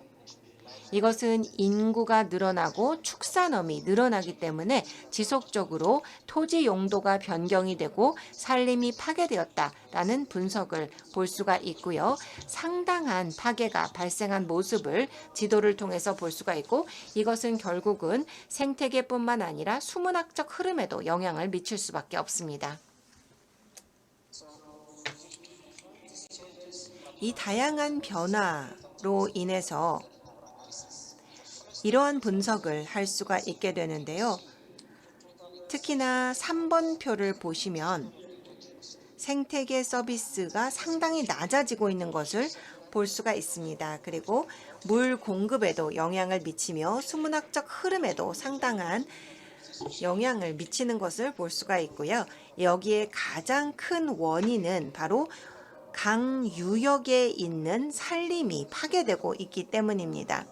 이것은 인구가 늘어나고 축산업이 늘어나기 때문에 지속적으로 토지 용도가 변경이 되고 산림이 파괴되었다라는 분석을 볼 수가 있고요. 상당한 파괴가 발생한 모습을 지도를 통해서 볼 수가 있고 이것은 결국은 생태계뿐만 아니라 수문학적 흐름에도 영향을 미칠 수밖에 없습니다. 이 다양한 변화로 인해서 이러한 분석을 할 수가 있게 되는데요. 특히나 3번 표를 보시면 생태계 서비스가 상당히 낮아지고 있는 것을 볼 수가 있습니다. 그리고 물 공급에도 영향을 미치며 수문학적 흐름에도 상당한 영향을 미치는 것을 볼 수가 있고요. 여기에 가장 큰 원인은 바로 강 유역에 있는 산림이 파괴되고 있기 때문입니다.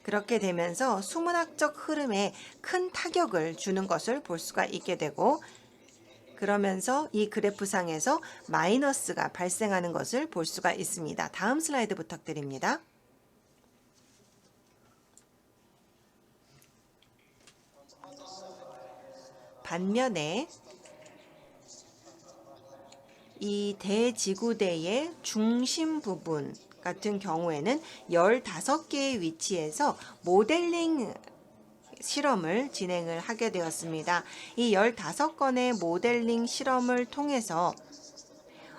그렇게 되면서 수문학적 흐름에 큰 타격을 주는 것을 볼 수가 있게 되고 그러면서 이 그래프상에서 마이너스가 발생하는 것을 볼 수가 있습니다. 다음 슬라이드 부탁드립니다. 반면에 이 대지구대의 중심 부분 같은 경우에는 15개의 위치에서 모델링 실험을 진행을 하게 되었습니다. 이 15건의 모델링 실험을 통해서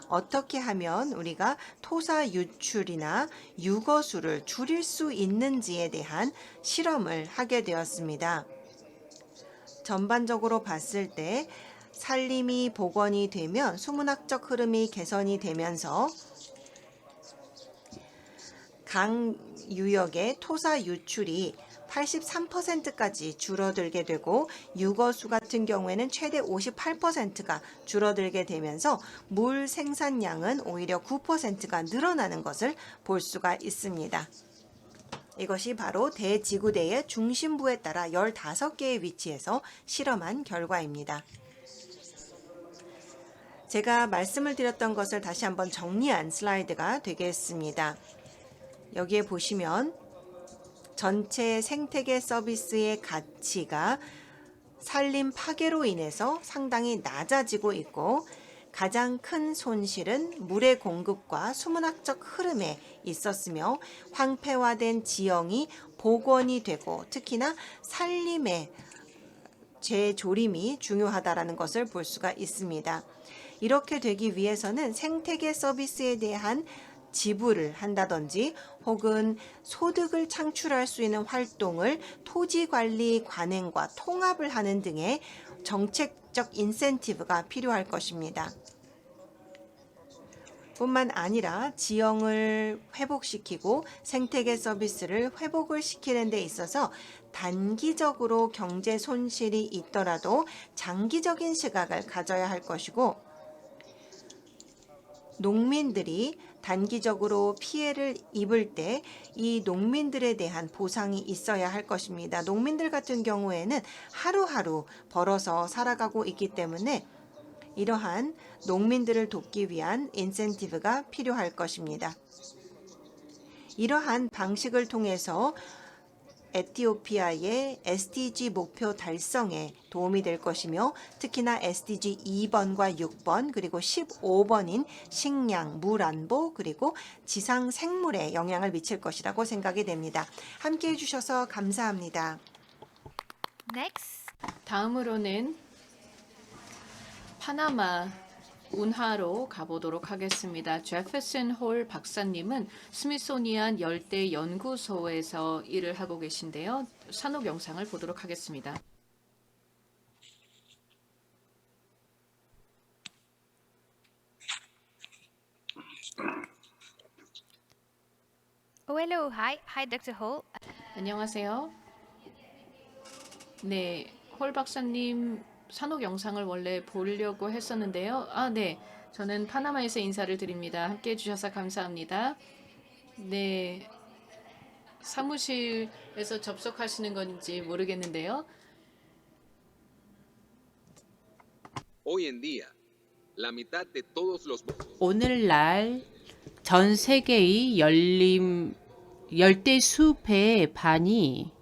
어떻게 하면 우리가 토사 유출이나 유거수를 줄일 수 있는지에 대한 실험을 하게 되었습니다. 전반적으로 봤을 때 산림이 복원이 되면 수문학적 흐름이 개선이 되면서 강 유역의 토사 유출이 83%까지 줄어들게 되고 유거수 같은 경우에는 최대 58%가 줄어들게 되면서 물 생산량은 오히려 9%가 늘어나는 것을 볼 수가 있습니다. 이것이 바로 대지구대의 중심부에 따라 15개의 위치에서 실험한 결과입니다. 제가 말씀을 드렸던 것을 다시 한번 정리한 슬라이드가 되겠습니다. 여기에 보시면 전체 생태계 서비스의 가치가 산림 파괴로 인해서 상당히 낮아지고 있고 가장 큰 손실은 물의 공급과 수문학적 흐름에 있었으며 황폐화된 지형이 복원이 되고 특히나 산림의 재조림이 중요하다라는 것을 볼 수가 있습니다. 이렇게 되기 위해서는 생태계 서비스에 대한 지불을 한다든지 혹은 소득을 창출할 수 있는 활동을 토지관리 관행과 통합을 하는 등의 정책적 인센티브가 필요할 것입니다. 뿐만 아니라 지형을 회복시키고 생태계 서비스를 회복을 시키는 데 있어서 단기적으로 경제 손실이 있더라도 장기적인 시각을 가져야 할 것이고, 농민들이 단기적으로 피해를 입을 때 이 농민들에 대한 보상이 있어야 할 것입니다. 농민들 같은 경우에는 하루하루 벌어서 살아가고 있기 때문에 이러한 농민들을 돕기 위한 인센티브가 필요할 것입니다. 이러한 방식을 통해서 에티오피아의 SDG 목표 달성에 도움이 될 것이며, 특히나 SDG 2번과 6번 그리고 15번인 식량, 물 안보 그리고 지상 생물에 영향을 미칠 것이라고 생각이 됩니다. 함께해 주셔서 감사합니다. Next. 다음으로는 파나마 운하로 가보도록 하겠습니다. 제퍼슨 홀 박사님은 스미소니안 열대 연구소에서 일을 하고 계신데요. 산옥 영상을 보도록 하겠습니다. Oh, hello. Hi, Dr. Ho. 안녕하세요. 네, 홀 박사님 산옥 영상을 원래 보려고 했었는데요. 네. 저는 파나마에서 인사를 드립니다. 함께 해주셔서 감사합니다. 네. 사무실에서 접속하시는 건지 모르겠는데요. Hoy en día, la mitad de todos los 오늘날 전 세계의 열대 숲의 반이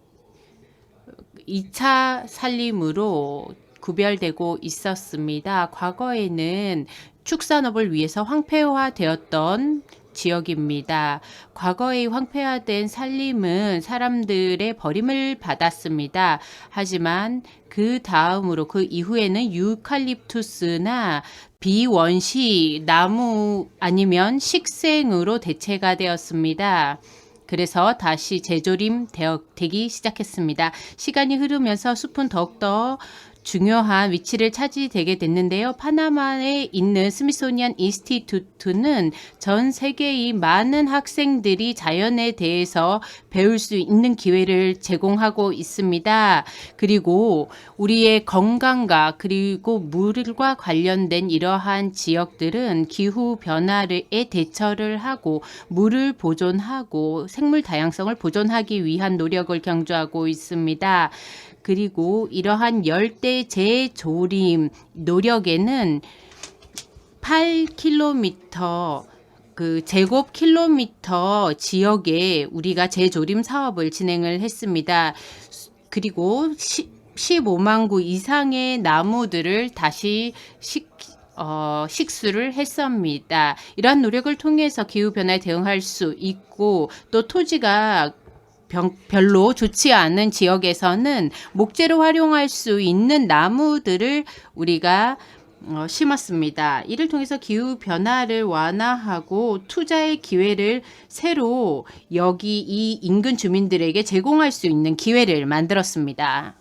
2차 산림으로 구별되고 있었습니다. 과거에는 축산업을 위해서 황폐화되었던 지역입니다. 과거의 황폐화된 산림은 사람들의 버림을 받았습니다. 하지만 그 다음으로 그 이후에는 유칼립투스나 비원시 나무 아니면 식생으로 대체가 되었습니다. 그래서 다시 재조림되기 시작했습니다. 시간이 흐르면서 숲은 더욱더 중요한 위치를 차지되게 됐는데요. 파나마에 있는 스미소니안 인스티튜트는 전 세계의 많은 학생들이 자연에 대해서 배울 수 있는 기회를 제공하고 있습니다. 그리고 우리의 건강과 그리고 물과 관련된 이러한 지역들은 기후 변화에 대처를 하고 물을 보존하고 생물 다양성을 보존하기 위한 노력을 강조하고 있습니다. 그리고 이러한 열대 재조림 노력에는 8km 그 제곱킬로미터 지역에 우리가 재조림 사업을 진행을 했습니다. 그리고 15만 구 이상의 나무들을 다시 식수를 했습니다. 이러한 노력을 통해서 기후변화에 대응할 수 있고, 또 토지가 별로 좋지 않은 지역에서는 목재로 활용할 수 있는 나무들을 우리가 심었습니다. 이를 통해서 기후 변화를 완화하고 투자의 기회를 새로 여기 이 인근 주민들에게 제공할 수 있는 기회를 만들었습니다.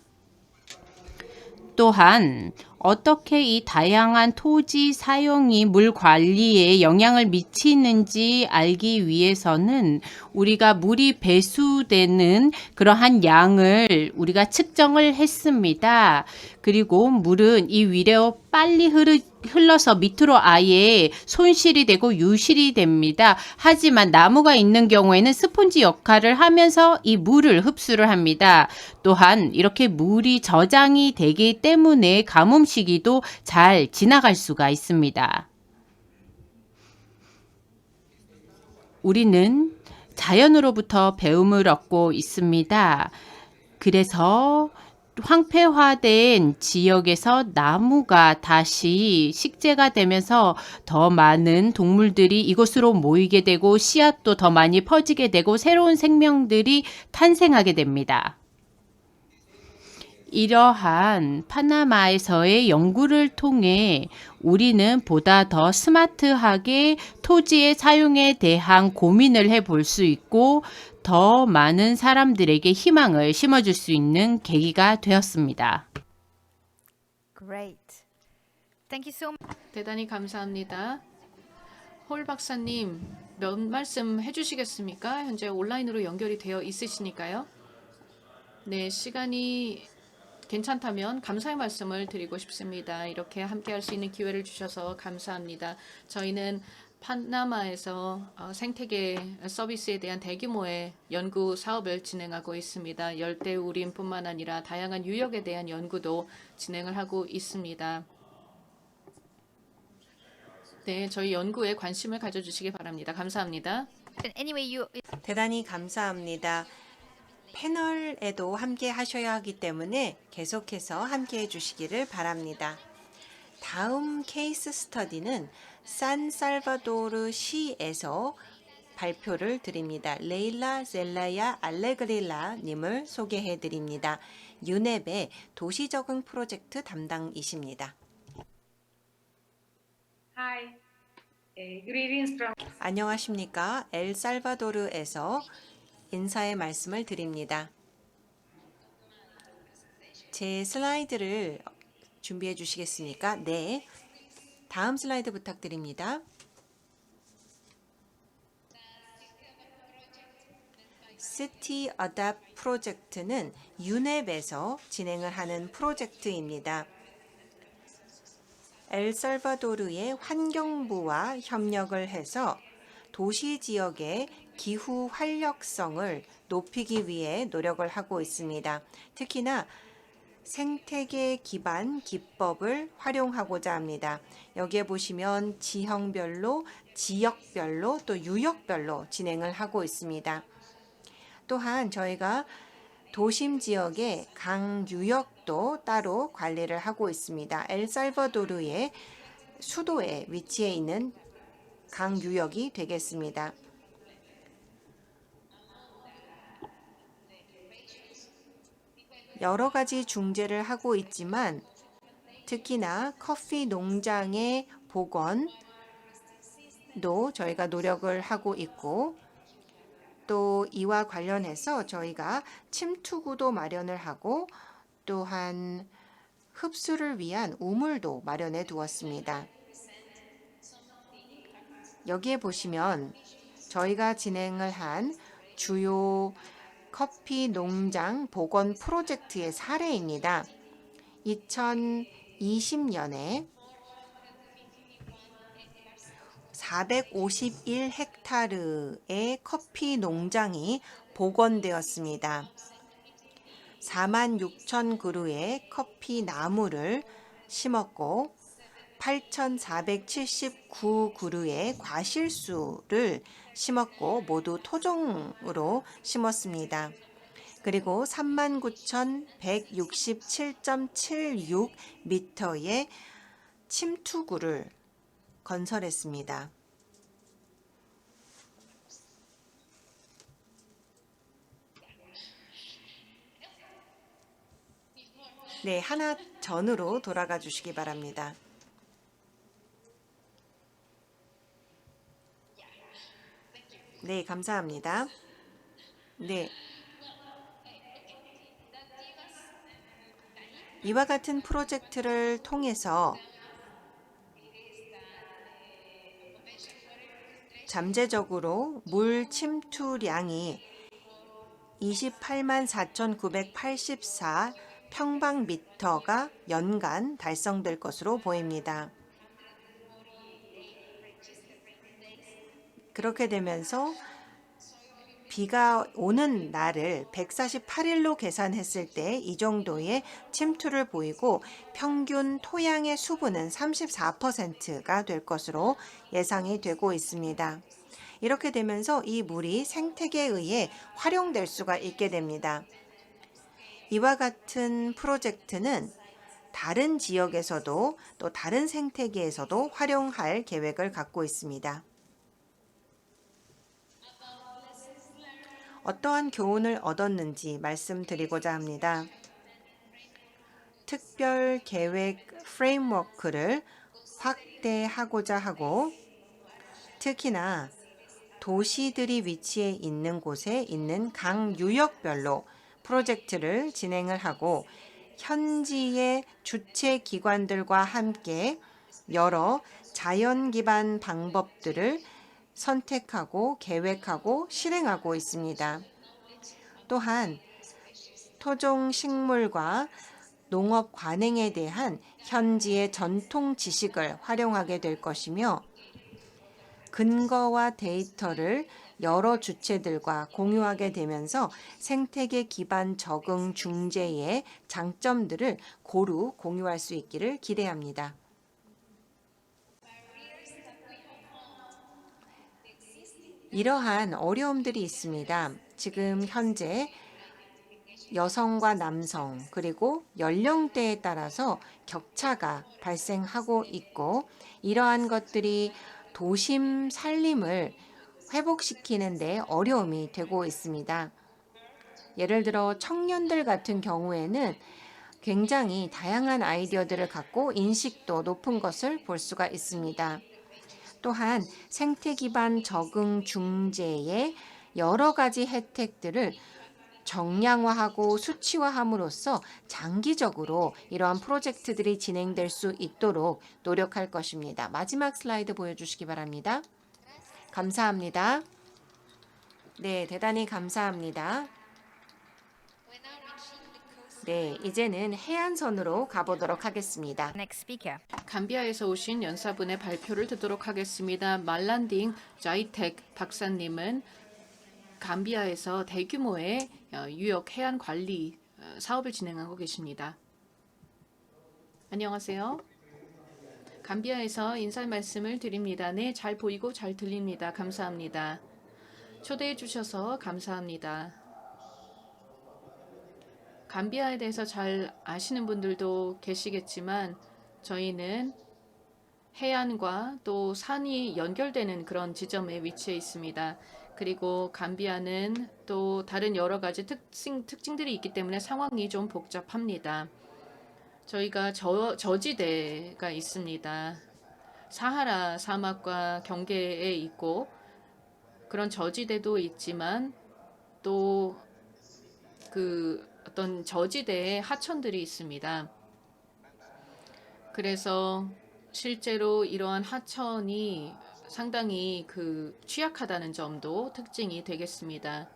또한 어떻게 이 다양한 토지 사용이 물 관리에 영향을 미치는지 알기 위해서는 우리가 물이 배수되는 그러한 양을 우리가 측정을 했습니다. 그리고 물은 이 위로 빨리 흘러서 밑으로 아예 손실이 되고 유실이 됩니다. 하지만 나무가 있는 경우에는 스폰지 역할을 하면서 이 물을 흡수를 합니다. 또한 이렇게 물이 저장이 되기 때문에 가뭄 시기도 잘 지나갈 수가 있습니다. 우리는 자연으로부터 배움을 얻고 있습니다. 그래서 황폐화된 지역에서 나무가 다시 식재가 되면서 더 많은 동물들이 이곳으로 모이게 되고 씨앗도 더 많이 퍼지게 되고 새로운 생명들이 탄생하게 됩니다. 이러한 파나마에서의 연구를 통해 우리는 보다 더 스마트하게 토지의 사용에 대한 고민을 해볼 수 있고 더 많은 사람들에게 희망을 심어줄 수 있는 계기가 되었습니다. Great. Thank you so much. 대단히 감사합니다. 홀 박사님 몇 말씀 해주시겠습니까? 현재 온라인으로 연결이 되어 있으시니까요. 네, 시간이 괜찮다면 감사의 말씀을 드리고 싶습니다. 이렇게 함께 할 수 있는 기회를 주셔서 감사합니다. 저희는 파나마에서 생태계 서비스에 대한 대규모의 연구 사업을 진행하고 있습니다. 열대우림뿐만 아니라 다양한 유역에 대한 연구도 진행을 하고 있습니다. 네, 저희 연구에 관심을 가져주시기 바랍니다. 감사합니다. Anyway, 대단히 감사합니다. 패널에도 함께 하셔야 하기 때문에 계속해서 함께 해주시기를 바랍니다. 다음 케이스 스터디는 산살바도르 시에서 발표를 드립니다. 레일라 젤라야 알레그릴라 님을 소개해 드립니다. 유넵의 도시적응 프로젝트 담당이십니다. Hi, greetings from 안녕하십니까? 엘살바도르에서 인사의 말씀을 드립니다. 제 슬라이드를 준비해 주시겠습니까? 네. 다음 슬라이드 부탁드립니다. 시티 어답 프로젝트는 유넵에서 진행을 하는 프로젝트입니다. 엘살바도르의 환경부와 협력을 해서 도시 지역의 기후 활력성을 높이기 위해 노력을 하고 있습니다. 특히나 생태계 기반 기법을 활용하고자 합니다. 여기에 보시면 지형별로, 지역별로, 또 유역별로 진행을 하고 있습니다. 또한 저희가 도심 지역의 강 유역도 따로 관리를 하고 있습니다. 엘살바도르의 수도에 위치해 있는 강 유역이 되겠습니다. 여러 가지 중재를 하고 있지만 특히나 커피 농장의 복원도 저희가 노력을 하고 있고 또 이와 관련해서 저희가 침투구도 마련을 하고 또한 흡수를 위한 우물도 마련해 두었습니다. 여기에 보시면 저희가 진행을 한 주요 커피 농장 복원 프로젝트의 사례입니다. 2020년에 451헥타르의 커피 농장이 복원되었습니다. 46,000그루의 커피 나무를 심었고 8,479그루의 과실수를 심었고 모두 토종으로 심었습니다. 그리고 39,167.76m의 침투구를 건설했습니다. 네, 하나 전으로 돌아가 주시기 바랍니다. 네, 감사합니다. 네. 이와 같은 프로젝트를 통해서 잠재적으로 물 침투량이 28만 4,984 평방미터가 연간 달성될 것으로 보입니다. 그렇게 되면서 비가 오는 날을 148일로 계산했을 때 이 정도의 침투를 보이고 평균 토양의 수분은 34%가 될 것으로 예상이 되고 있습니다. 이렇게 되면서 이 물이 생태계에 의해 활용될 수가 있게 됩니다. 이와 같은 프로젝트는 다른 지역에서도 또 다른 생태계에서도 활용할 계획을 갖고 있습니다. 어떠한 교훈을 얻었는지 말씀드리고자 합니다. 특별 계획 프레임워크를 확대하고자 하고 특히나 도시들이 위치해 있는 곳에 있는 강 유역별로 프로젝트를 진행을 하고 현지의 주체 기관들과 함께 여러 자연 기반 방법들을 선택하고 계획하고 실행하고 있습니다. 또한 토종 식물과 농업 관행에 대한 현지의 전통 지식을 활용하게 될 것이며 근거와 데이터를 여러 주체들과 공유하게 되면서 생태계 기반 적응 중재의 장점들을 고루 공유할 수 있기를 기대합니다. 이러한 어려움들이 있습니다. 지금 현재 여성과 남성 그리고 연령대에 따라서 격차가 발생하고 있고 이러한 것들이 도심 살림을 회복시키는 데 어려움이 되고 있습니다. 예를 들어 청년들 같은 경우에는 굉장히 다양한 아이디어들을 갖고 인식도 높은 것을 볼 수가 있습니다. 또한 생태 기반 적응 중재의 여러 가지 혜택들을 정량화하고 수치화함으로써 장기적으로 이러한 프로젝트들이 진행될 수 있도록 노력할 것입니다. 마지막 슬라이드 보여주시기 바랍니다. 감사합니다. 네, 대단히 감사합니다. 네, 이제는 해안선으로 가보도록 하겠습니다. Next speaker. 감비아에서 오신 연사분의 발표를 듣도록 하겠습니다. 말란딩 자이텍 박사님은 감비아에서 대규모의 유역 해안 관리 사업을 진행하고 계십니다. 안녕하세요. 감비아에서 인사 말씀을 드립니다. 네, 잘 보이고 잘 들립니다. 감사합니다. 초대해 주셔서 감사합니다. 감비아에 대해서 잘 아시는 분들도 계시겠지만 저희는 해안과 또 산이 연결되는 그런 지점에 위치해 있습니다. 그리고 감비아는 또 다른 여러 가지 특징들이 있기 때문에 상황이 좀 복잡합니다. 저희가 저지대가 있습니다. 사하라 사막과 경계에 있고 그런 저지대도 있지만 또 그 어떤 저지대에 하천들이 있습니다. 그래서 실제로 이러한 하천이 상당히 취약하다는 점도 특징이 되겠습니다.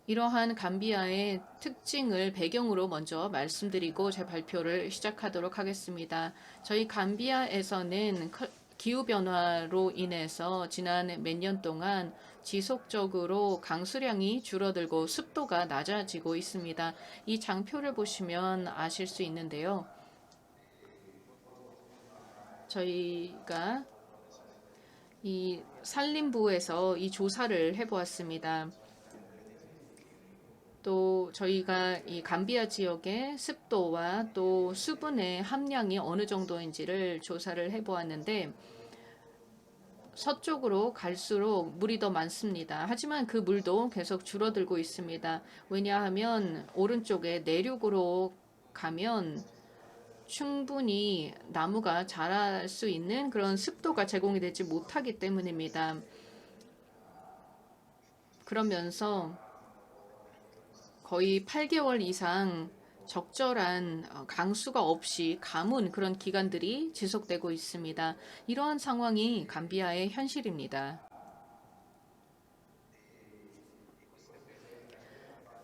이러한 감비아의 특징을 배경으로 먼저 말씀드리고 제 발표를 시작하도록 하겠습니다. 저희 감비아에서는 기후변화로 인해서 지난 몇 년 동안 지속적으로 강수량이 줄어들고 습도가 낮아지고 있습니다. 이 장표를 보시면 아실 수 있는데요. 저희가 이 산림부에서 이 조사를 해보았습니다. 또 저희가 이 감비아 지역의 습도와 또 수분의 함량이 어느 정도인지를 조사를 해보았는데 서쪽으로 갈수록 물이 더 많습니다. 하지만 그 물도 계속 줄어들고 있습니다. 왜냐하면 오른쪽에 내륙으로 가면 충분히 나무가 자랄 수 있는 그런 습도가 제공이 되지 못하기 때문입니다. 그러면서 거의 8개월 이상 적절한 강수가 없이 가뭄 그런 기간들이 지속되고 있습니다. 이러한 상황이 감비아의 현실입니다.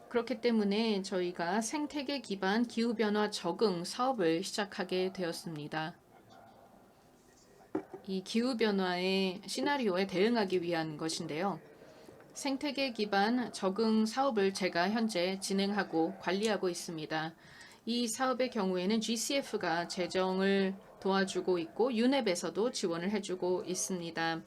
그렇기 때문에 저희가 생태계 기반 기후변화 적응 사업을 시작하게 되었습니다. 이 기후변화의 시나리오에 대응하기 위한 것인데요. 생태계 기반 적응 사업을 제가 현재 진행하고 관리하고 있습니다. 이 사업의 경우에는 GCF가 재정을 도와주고 있고 유넵에서도 지원을 해주고 있습니다.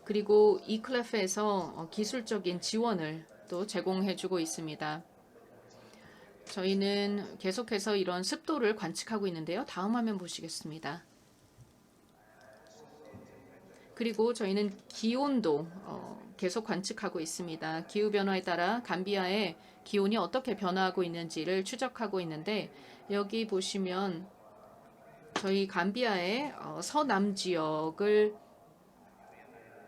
그리고 이클래프에서 기술적인 지원을 또 제공해주고 있습니다. 저희는 계속해서 이런 습도를 관측하고 있는데요. 다음 화면 보시겠습니다. 그리고 저희는 기온도 계속 관측하고 있습니다. 기후변화에 따라 감비아의 기온이 어떻게 변화하고 있는지를 추적하고 있는데 여기 보시면 저희 감비아의 서남 지역을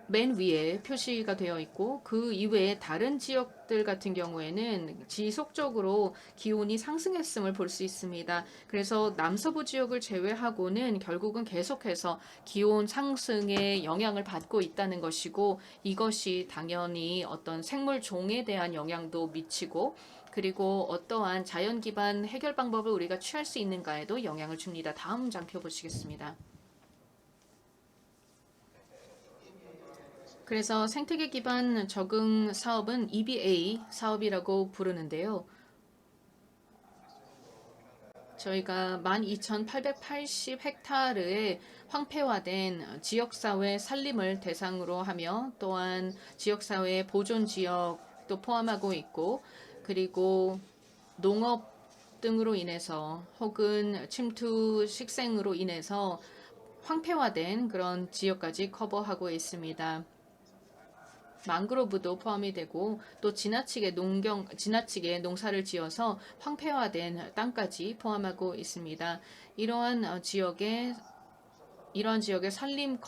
맨 위에 표시가 되어 있고 그 이외에 다른 지역들 같은 경우에는 지속적으로 기온이 상승했음을 볼 수 있습니다. 그래서 남서부 지역을 제외하고는 결국은 계속해서 기온 상승에 영향을 받고 있다는 것이고 이것이 당연히 어떤 생물 종에 대한 영향도 미치고 그리고 어떠한 자연 기반 해결 방법을 우리가 취할 수 있는가에도 영향을 줍니다. 다음 장표 보시겠습니다. 그래서 생태계 기반 적응 사업은 EBA 사업이라고 부르는데요. 저희가 12,880헥타르의 황폐화된 지역사회 산림을 대상으로 하며 또한 지역사회 보존 지역도 포함하고 있고 그리고 농업 등으로 인해서 혹은 침투 식생으로 인해서 황폐화된 그런 지역까지 커버하고 있습니다. 망그로브도 포함이 되고 또 지나치게 농사를 지어서 황폐화된 땅까지 포함하고 있습니다. 이러한 지역의 산림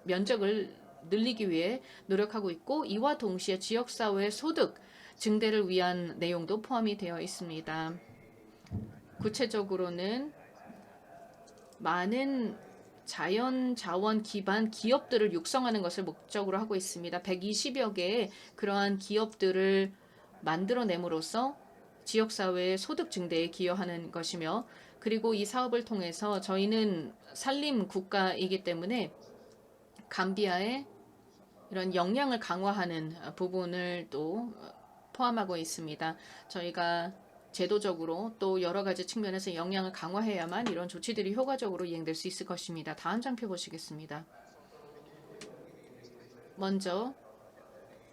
면적을 늘리기 위해 노력하고 있고 이와 동시에 지역사회 소득 증대를 위한 내용도 포함이 되어 있습니다. 구체적으로는 많은 자연 자원 기반 기업들을 육성하는 것을 목적으로 하고 있습니다. 120여 개의 그러한 기업들을 만들어냄으로써 지역사회의 소득 증대에 기여하는 것이며 그리고 이 사업을 통해서 저희는 산림 국가이기 때문에 감비아의 이런 역량을 강화하는 부분을 또 포함하고 있습니다. 저희가 제도적으로 또 여러 가지 측면에서 역량을 강화해야만 이런 조치들이 효과적으로 이행될 수 있을 것입니다. 다음 장표 보시겠습니다. 먼저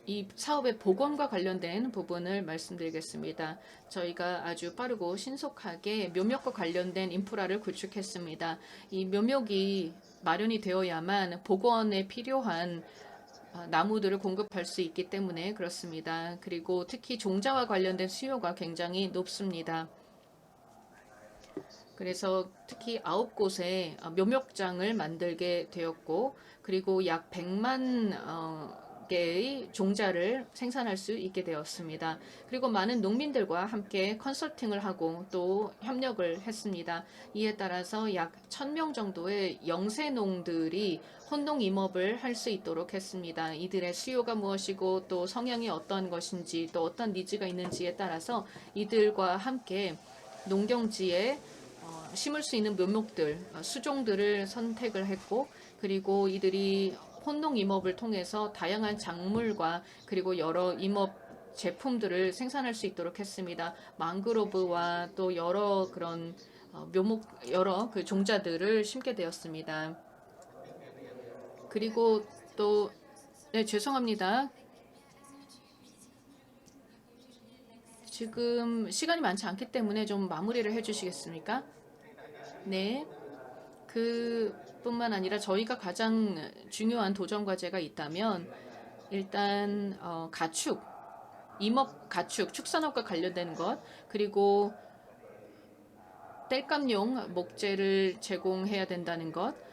이 사업의 복원과 관련된 부분을 말씀드리겠습니다. 저희가 아주 빠르고 신속하게 묘목과 관련된 인프라를 구축했습니다. 이 묘목이 마련이 되어야만 복원에 필요한 나무들을 공급할 수 있기 때문에 그렇습니다. 그리고 특히 종자와 관련된 수요가 굉장히 높습니다. 그래서 특히 9곳에 묘목장을 만들게 되었고 그리고 약 100만 개의 종자를 생산할 수 있게 되었습니다. 그리고 많은 농민들과 함께 컨설팅을 하고 또 협력을 했습니다. 이에 따라서 약 1,000명 정도의 영세농들이 혼농 임업을 할 수 있도록 했습니다. 이들의 수요가 무엇이고 또 성향이 어떤 것인지 또 어떤 니즈가 있는지에 따라서 이들과 함께 농경지에 심을 수 있는 묘목들, 수종들을 선택을 했고 그리고 이들이 혼농 임업을 통해서 다양한 작물과 그리고 여러 임업 제품들을 생산할 수 있도록 했습니다. 망그로브와 또 여러 그런 여러 그 종자들을 심게 되었습니다. 그리고 또 죄송합니다. 지금 시간이 많지 않기 때문에 좀 마무리를 해주시겠습니까? 네. 그뿐만 아니라 저희가 가장 중요한 도전 과제가 있다면 일단 가축, 임업 가축, 축산업과 관련된 것 그리고 땔감용 목재를 제공해야 된다는 것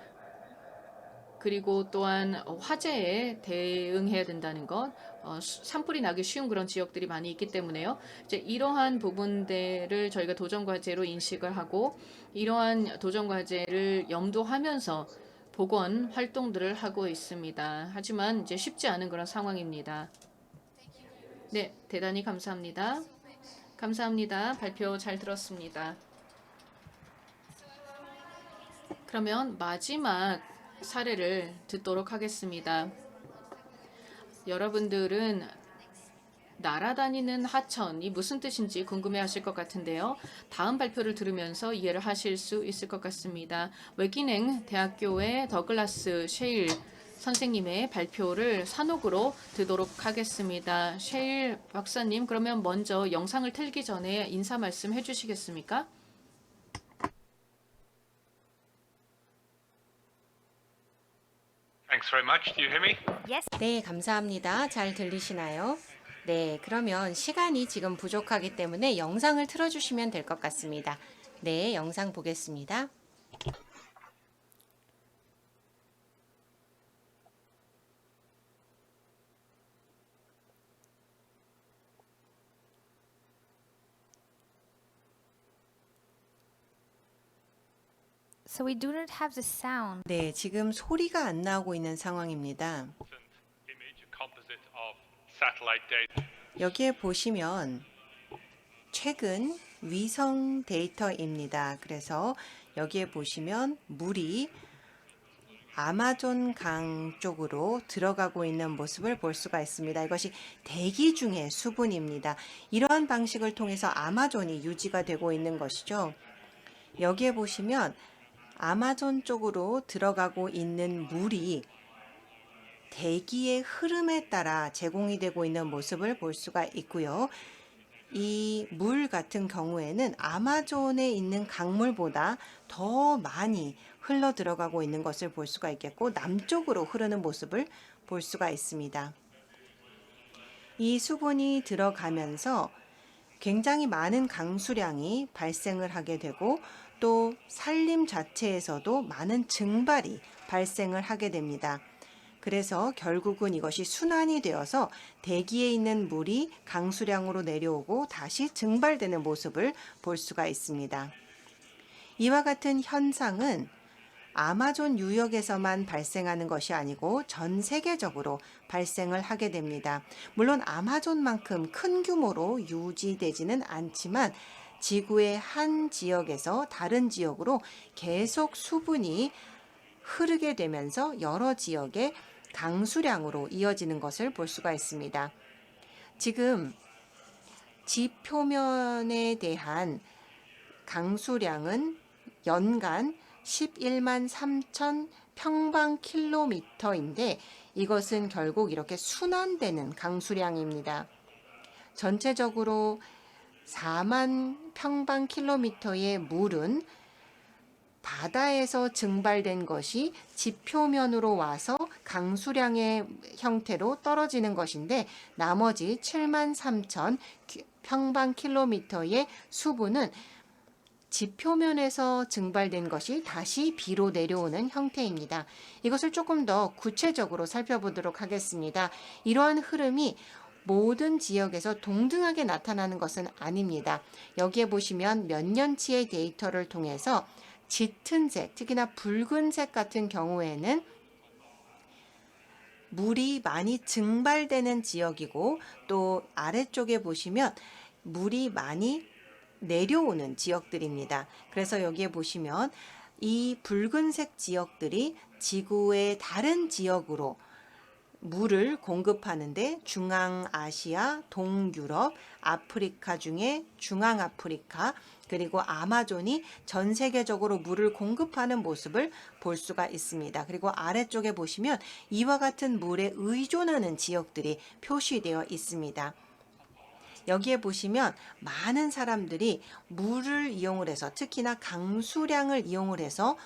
그리고 또한 화재에 대응해야 된다는 것, 산불이 나기 쉬운 그런 지역들이 많이 있기 때문에요. 이제 이러한 부분들을 저희가 도전 과제로 인식을 하고 이러한 도전 과제를 염두하면서 복원 활동들을 하고 있습니다. 하지만 이제 쉽지 않은 그런 상황입니다. 네, 대단히 감사합니다. 감사합니다. 발표 잘 들었습니다. 그러면 마지막 사례를 듣도록 하겠습니다. 여러분들은 날아다니는 하천이 무슨 뜻인지 궁금해하실 것 같은데요. 다음 발표를 들으면서 이해를 하실 수 있을 것 같습니다. 웨기냉 대학교의 더글라스 셰일 선생님의 발표를 산옥으로 듣도록 하겠습니다. 셰일 박사님, 그러면 먼저 영상을 틀기 전에 인사 말씀 해주시겠습니까? Thanks very much. Do you hear me? Yes. 네, 감사합니다. 잘 들리시나요? 네, 그러면 시간이 지금 부족하기 때문에 영상을 틀어주시면 될 것 같습니다. 네, 영상 보겠습니다. So we do not have the sound. 네, 지금 소리가 안 나오고 있는 상황입니다. image composite of satellite data. 여기에 보시면 최근 위성 데이터입니다. 그래서 여기에 보시면 물이 아마존 강 쪽으로 들어가고 있는 모습을 볼 수가 있습니다. 이것이 대기 중의 수분입니다. 이러한 방식을 통해서 아마존이 유지가 되고 있는 것이죠. 여기에 보시면 아마존 쪽으로 들어가고 있는 물이 대기의 흐름에 따라 제공이 되고 있는 모습을 볼 수가 있고요. 이 물 같은 경우에는 아마존에 있는 강물보다 더 많이 흘러 들어가고 있는 것을 볼 수가 있겠고 남쪽으로 흐르는 모습을 볼 수가 있습니다. 이 수분이 들어가면서 굉장히 많은 강수량이 발생을 하게 되고 또 산림 자체에서도 많은 증발이 발생을 하게 됩니다. 그래서 결국은 이것이 순환이 되어서 대기에 있는 물이 강수량으로 내려오고 다시 증발되는 모습을 볼 수가 있습니다. 이와 같은 현상은 아마존 유역에서만 발생하는 것이 아니고 전 세계적으로 발생을 하게 됩니다. 물론 아마존만큼 큰 규모로 유지되지는 않지만 지구의 한 지역에서 다른 지역으로 계속 수분이 흐르게 되면서 여러 지역의 강수량으로 이어지는 것을 볼 수가 있습니다. 지금 지표면에 대한 강수량은 연간 11만 3천 평방킬로미터인데 이것은 결국 이렇게 순환되는 강수량입니다. 전체적으로 4만 평방킬로미터의 물은 바다에서 증발된 것이 지표면으로 와서 강수량의 형태로 떨어지는 것인데 나머지 7만 3천 평방킬로미터의 수분은 지표면에서 증발된 것이 다시 비로 내려오는 형태입니다. 이것을 조금 더 구체적으로 살펴보도록 하겠습니다. 이러한 흐름이 모든 지역에서 동등하게 나타나는 것은 아닙니다. 여기에 보시면 몇 년치의 데이터를 통해서 짙은색, 특히나 붉은색 같은 경우에는 물이 많이 증발되는 지역이고 또 아래쪽에 보시면 물이 많이 내려오는 지역들입니다. 그래서 여기에 보시면 이 붉은색 지역들이 지구의 다른 지역으로 물을 공급하는데 중앙아시아, 동유럽, 아프리카 중에 중앙아프리카 그리고 아마존이 전 세계적으로 물을 공급하는 모습을 볼 수가 있습니다. 그리고 아래쪽에 보시면 이와 같은 물에 의존하는 지역들이 표시되어 있습니다. 여기에 보시면 많은 사람들이 물을 이용을 해서 특히나 강수량을 이용을 해서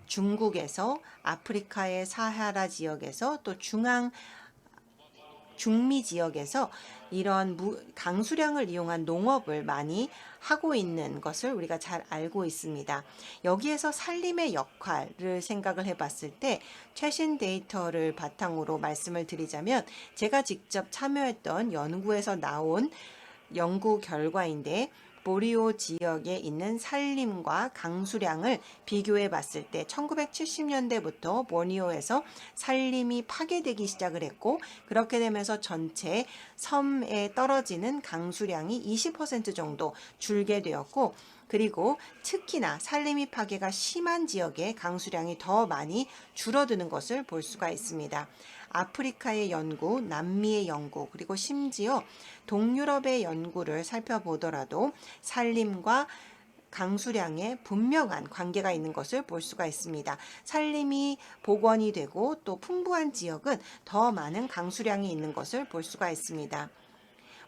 중국에서 아프리카의 사하라 지역에서 또 중미 지역에서 이런 강수량을 이용한 농업을 많이 하고 있는 것을 우리가 잘 알고 있습니다. 여기에서 산림의 역할을 생각을 해봤을 때 최신 데이터를 바탕으로 말씀을 드리자면 제가 직접 참여했던 연구에서 나온 연구 결과인데 보리오 지역에 있는 산림과 강수량을 비교해 봤을 때 1970년대부터 보니오에서 산림이 파괴되기 시작을 했고 그렇게 되면서 전체 섬에 떨어지는 강수량이 20% 정도 줄게 되었고 그리고 특히나 산림이 파괴가 심한 지역에 강수량이 더 많이 줄어드는 것을 볼 수가 있습니다. 아프리카의 연구, 남미의 연구, 그리고 심지어 동유럽의 연구를 살펴보더라도 산림과 강수량에 분명한 관계가 있는 것을 볼 수가 있습니다. 산림이 복원이 되고 또 풍부한 지역은 더 많은 강수량이 있는 것을 볼 수가 있습니다.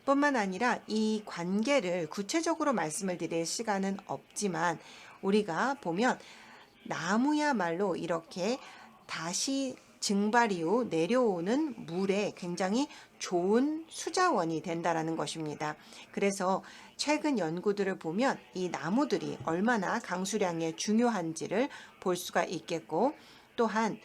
뿐만 아니라 이 관계를 구체적으로 말씀을 드릴 시간은 없지만 우리가 보면 나무야말로 이렇게 다시 증발 이후 내려오는 물에 굉장히 좋은 수자원이 된다라는 것입니다. 그래서 최근 연구들을 보면 이 나무들이 얼마나 강수량에 중요한지를 볼 수가 있겠고 또한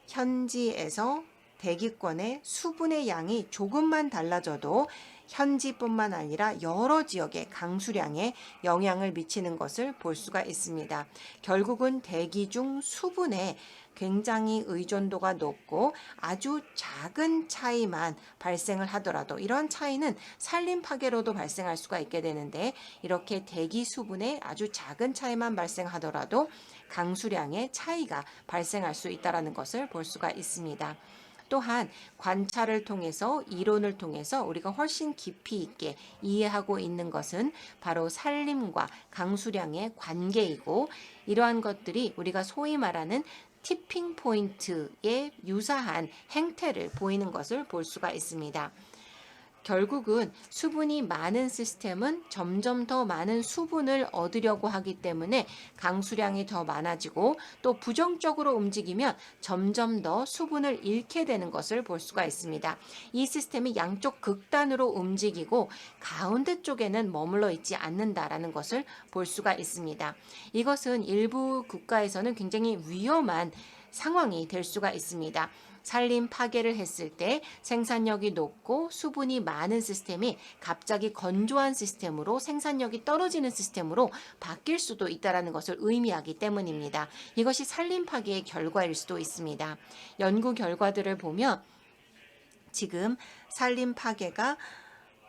현지에서 대기권의 수분의 양이 조금만 달라져도 현지뿐만 아니라 여러 지역의 강수량에 영향을 미치는 것을 볼 수가 있습니다. 결국은 대기 중 수분에 굉장히 의존도가 높고 아주 작은 차이만 발생을 하더라도 이런 차이는 산림 파괴로도 발생할 수가 있게 되는데 이렇게 대기 수분에 아주 작은 차이만 발생하더라도 강수량의 차이가 발생할 수 있다는 것을 볼 수가 있습니다. 또한 관찰을 통해서 이론을 통해서 우리가 훨씬 깊이 있게 이해하고 있는 것은 바로 산림과 강수량의 관계이고 이러한 것들이 우리가 소위 말하는 티핑 포인트에 유사한 행태를 보이는 것을 볼 수가 있습니다. 결국은 수분이 많은 시스템은 점점 더 많은 수분을 얻으려고 하기 때문에 강수량이 더 많아지고 또 부정적으로 움직이면 점점 더 수분을 잃게 되는 것을 볼 수가 있습니다. 이 시스템이 양쪽 극단으로 움직이고 가운데 쪽에는 머물러 있지 않는다라는 것을 볼 수가 있습니다. 이것은 일부 국가에서는 굉장히 위험한 상황이 될 수가 있습니다. 산림 파괴를 했을 때 생산력이 높고 수분이 많은 시스템이 갑자기 건조한 시스템으로 생산력이 떨어지는 시스템으로 바뀔 수도 있다는 것을 의미하기 때문입니다. 이것이 산림 파괴의 결과일 수도 있습니다. 연구 결과들을 보면 지금 산림 파괴가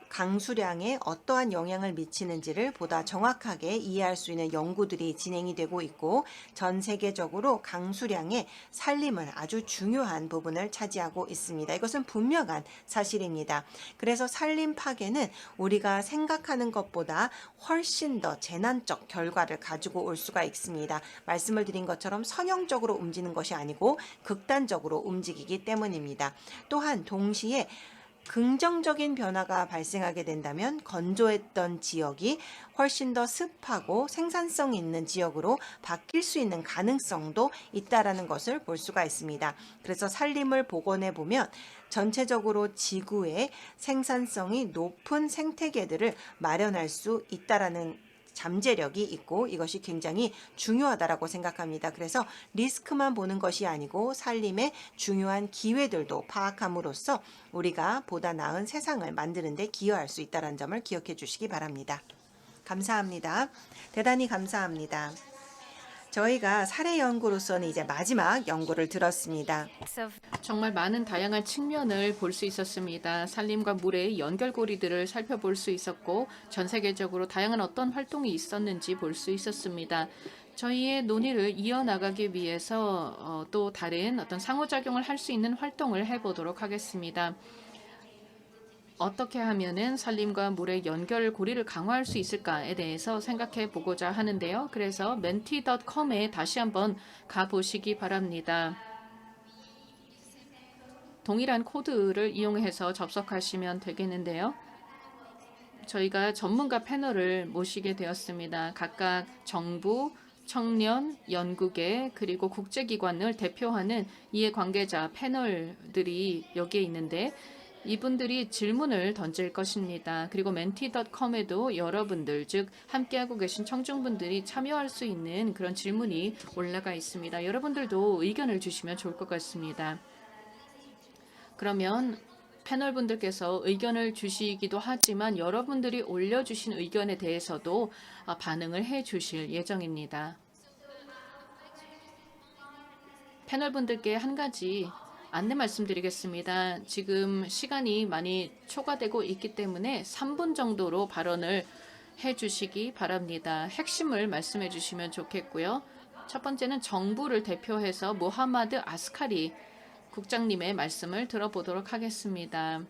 강수량에 어떠한 영향을 미치는지를 보다 정확하게 이해할 수 있는 연구들이 진행이 되고 있고 전 세계적으로 강수량의 산림은 아주 중요한 부분을 차지하고 있습니다. 이것은 분명한 사실입니다. 그래서 산림 파괴는 우리가 생각하는 것보다 훨씬 더 재난적 결과를 가지고 올 수가 있습니다. 말씀을 드린 것처럼 선형적으로 움직이는 것이 아니고 극단적으로 움직이기 때문입니다. 또한 동시에 긍정적인 변화가 발생하게 된다면 건조했던 지역이 훨씬 더 습하고 생산성 있는 지역으로 바뀔 수 있는 가능성도 있다라는 것을 볼 수가 있습니다. 그래서 산림을 복원해 보면 전체적으로 지구에 생산성이 높은 생태계들을 마련할 수 있다라는 잠재력이 있고 이것이 굉장히 중요하다라고 생각합니다. 그래서 리스크만 보는 것이 아니고 산림의 중요한 기회들도 파악함으로써 우리가 보다 나은 세상을 만드는 데 기여할 수 있다는 점을 기억해 주시기 바랍니다. 감사합니다. 대단히 감사합니다. 저희가 사례 연구로서는 이제 마지막 연구를 들었습니다. 정말 많은 다양한 측면을 볼 수 있었습니다. 산림과 물의 연결고리들을 살펴볼 수 있었고 전 세계적으로 다양한 어떤 활동이 있었는지 볼 수 있었습니다. 저희의 논의를 이어나가기 위해서 또 다른 어떤 상호작용을 할 수 있는 활동을 해보도록 하겠습니다. 어떻게 하면은 산림과 물의 연결고리를 강화할 수 있을까에 대해서 생각해 보고자 하는데요. 그래서 menti.com에 다시 한번 가보시기 바랍니다. 동일한 코드를 이용해서 접속하시면 되겠는데요. 저희가 전문가 패널을 모시게 되었습니다. 각각 정부, 청년, 연구계, 그리고 국제기관을 대표하는 이해관계자 패널들이 여기에 있는데 이분들이 질문을 던질 것입니다. 그리고 menti.com에도 여러분들, 즉 함께하고 계신 청중분들이 참여할 수 있는 그런 질문이 올라가 있습니다. 여러분들도 의견을 주시면 좋을 것 같습니다. 그러면 패널분들께서 의견을 주시기도 하지만 여러분들이 올려주신 의견에 대해서도 반응을 해주실 예정입니다. 패널분들께 한 가지 안내 말씀드리겠습니다. 지금 시간이 많이 초과되고 있기 때문에 3분 정도로 발언을 해주시기 바랍니다. 핵심을 말씀해 주시면 좋겠고요. 첫 번째는 정부를 대표해서 모하마드 아스카리 국장님의 말씀을 들어보도록 하겠습니다.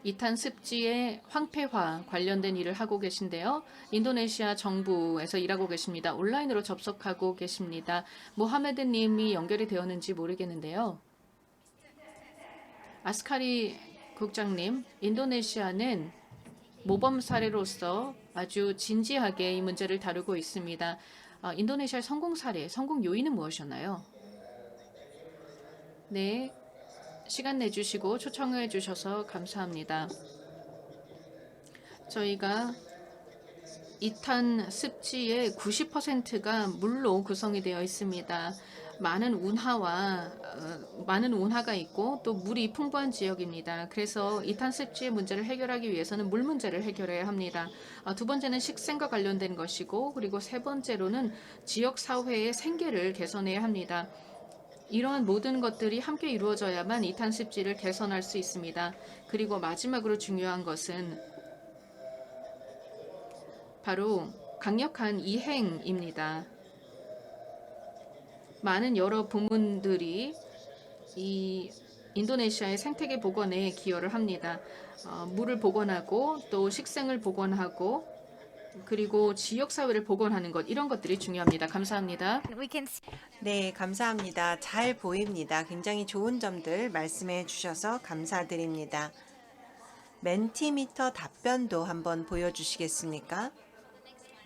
이탄 습지의 황폐화 관련된 일을 하고 계신데요. 인도네시아 정부에서 일하고 계십니다. 온라인으로 접속하고 계십니다. 모하메드 님이 연결이 되었는지 모르겠는데요. 아스카리 국장님, 인도네시아는 모범 사례로서 아주 진지하게 이 문제를 다루고 있습니다. 인도네시아의 성공 사례, 성공 요인은 무엇이었나요? 네. 시간 내주시고 초청해 주셔서 감사합니다. 저희가 이탄 습지의 90%가 물로 구성이 되어 있습니다. 많은 운하가 있고 또 물이 풍부한 지역입니다. 그래서 이탄습지의 문제를 해결하기 위해서는 물 문제를 해결해야 합니다. 두 번째는 식생과 관련된 것이고 그리고 세 번째로는 지역 사회의 생계를 개선해야 합니다. 이러한 모든 것들이 함께 이루어져야만 이탄습지를 개선할 수 있습니다. 그리고 마지막으로 중요한 것은 바로 강력한 이행입니다. 많은 여러 부문들이 이 인도네시아의 생태계 복원에 기여를 합니다. 물을 복원하고 또 식생을 복원하고 그리고 지역 사회를 복원하는 것 이런 것들이 중요합니다. 감사합니다. We can see 네, 감사합니다. 잘 보입니다. 굉장히 좋은 점들 말씀해 주셔서 감사드립니다. 멘티미터 답변도 한번 보여주시겠습니까?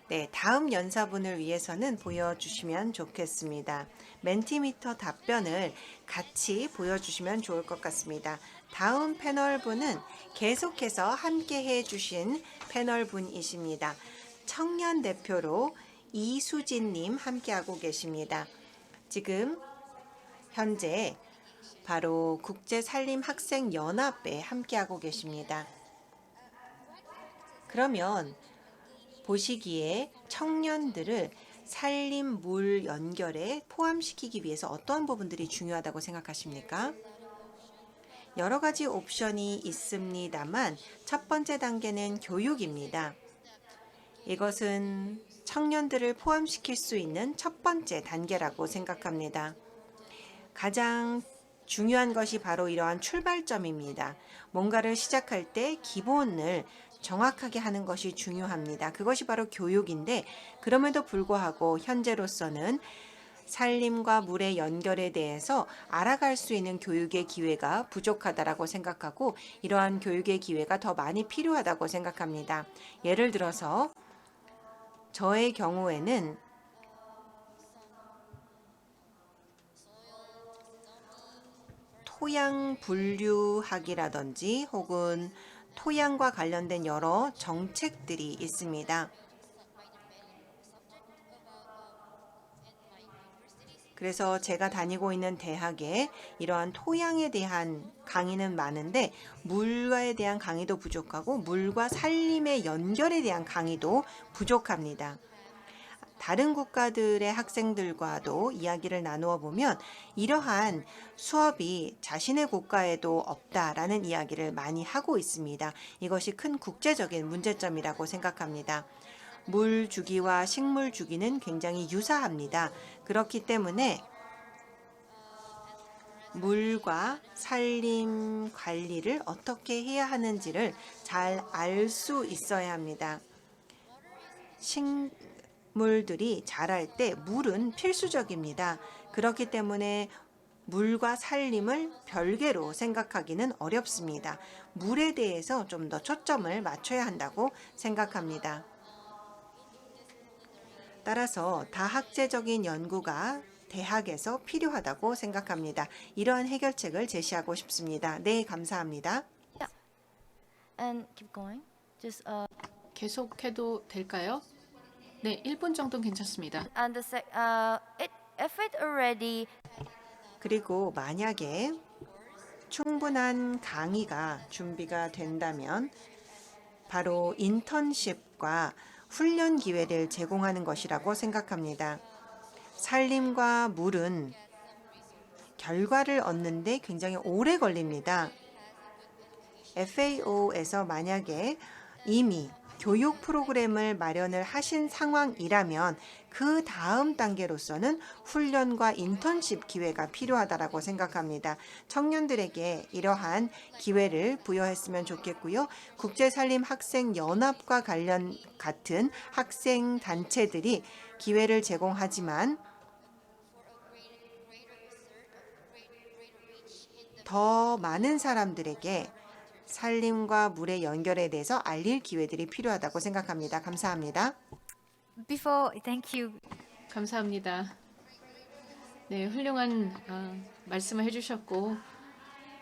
네, 다음 연사분을 위해서는 보여주시면 좋겠습니다. 멘티미터 답변을 같이 보여주시면 좋을 것 같습니다. 다음 패널분은 계속해서 함께 해주신 패널분이십니다. 청년 대표로 이수진님 함께하고 계십니다. 지금 현재 바로 국제산림학생연합에 함께하고 계십니다. 그러면 보시기에 청년들을 산림 물 연결에 포함시키기 위해서 어떠한 부분들이 중요하다고 생각하십니까? 여러 가지 옵션이 있습니다만 첫 번째 단계는 교육입니다. 이것은 청년들을 포함시킬 수 있는 첫 번째 단계라고 생각합니다. 가장 중요한 것이 바로 이러한 출발점입니다. 뭔가를 시작할 때 기본을 정확하게 하는 것이 중요합니다. 그것이 바로 교육인데 그럼에도 불구하고 현재로서는 산림과 물의 연결에 대해서 알아갈 수 있는 교육의 기회가 부족하다라고 생각하고 이러한 교육의 기회가 더 많이 필요하다고 생각합니다. 예를 들어서 저의 경우에는 토양 분류학이라든지 혹은 토양과 관련된 여러 정책들이 있습니다. 그래서 제가 다니고 있는 대학에 이러한 토양에 대한 강의는 많은데 물에 대한 강의도 부족하고 물과 산림의 연결에 대한 강의도 부족합니다. 다른 국가들의 학생들과도 이야기를 나누어 보면 이러한 수업이 자신의 국가에도 없다라는 이야기를 많이 하고 있습니다. 이것이 큰 국제적인 문제점이라고 생각합니다. 물 주기와 식물 주기는 굉장히 유사합니다. 그렇기 때문에 물과 산림 관리를 어떻게 해야 하는지를 잘 알 수 있어야 합니다. 식물들이 자랄 때 물은 필수적입니다. 그렇기 때문에 물과 산림을 별개로 생각하기는 어렵습니다. 물에 대해서 좀 더 초점을 맞춰야 한다고 생각합니다. 따라서 다학제적인 연구가 대학에서 필요하다고 생각합니다. 이러한 해결책을 제시하고 싶습니다. 네, 감사합니다. and keep going. Just 계속해도 될까요? 네, 1분 정도 괜찮습니다. and if it already 그리고 만약에 충분한 강의가 준비가 된다면 바로 인턴십과 훈련 기회를 제공하는 것이라고 생각합니다. 산림과 물은 결과를 얻는데 굉장히 오래 걸립니다. FAO에서 만약에 이미 교육 프로그램을 마련을 하신 상황이라면 그 다음 단계로서는 훈련과 인턴십 기회가 필요하다고 생각합니다. 청년들에게 이러한 기회를 부여했으면 좋겠고요. 국제산림학생연합과 같은 학생 단체들이 기회를 제공하지만 더 많은 사람들에게 산림과 물의 연결에 대해서 알릴 기회들이 필요하다고 생각합니다. 감사합니다. thank you. 감사합니다. 네, 훌륭한 말씀을 해주셨고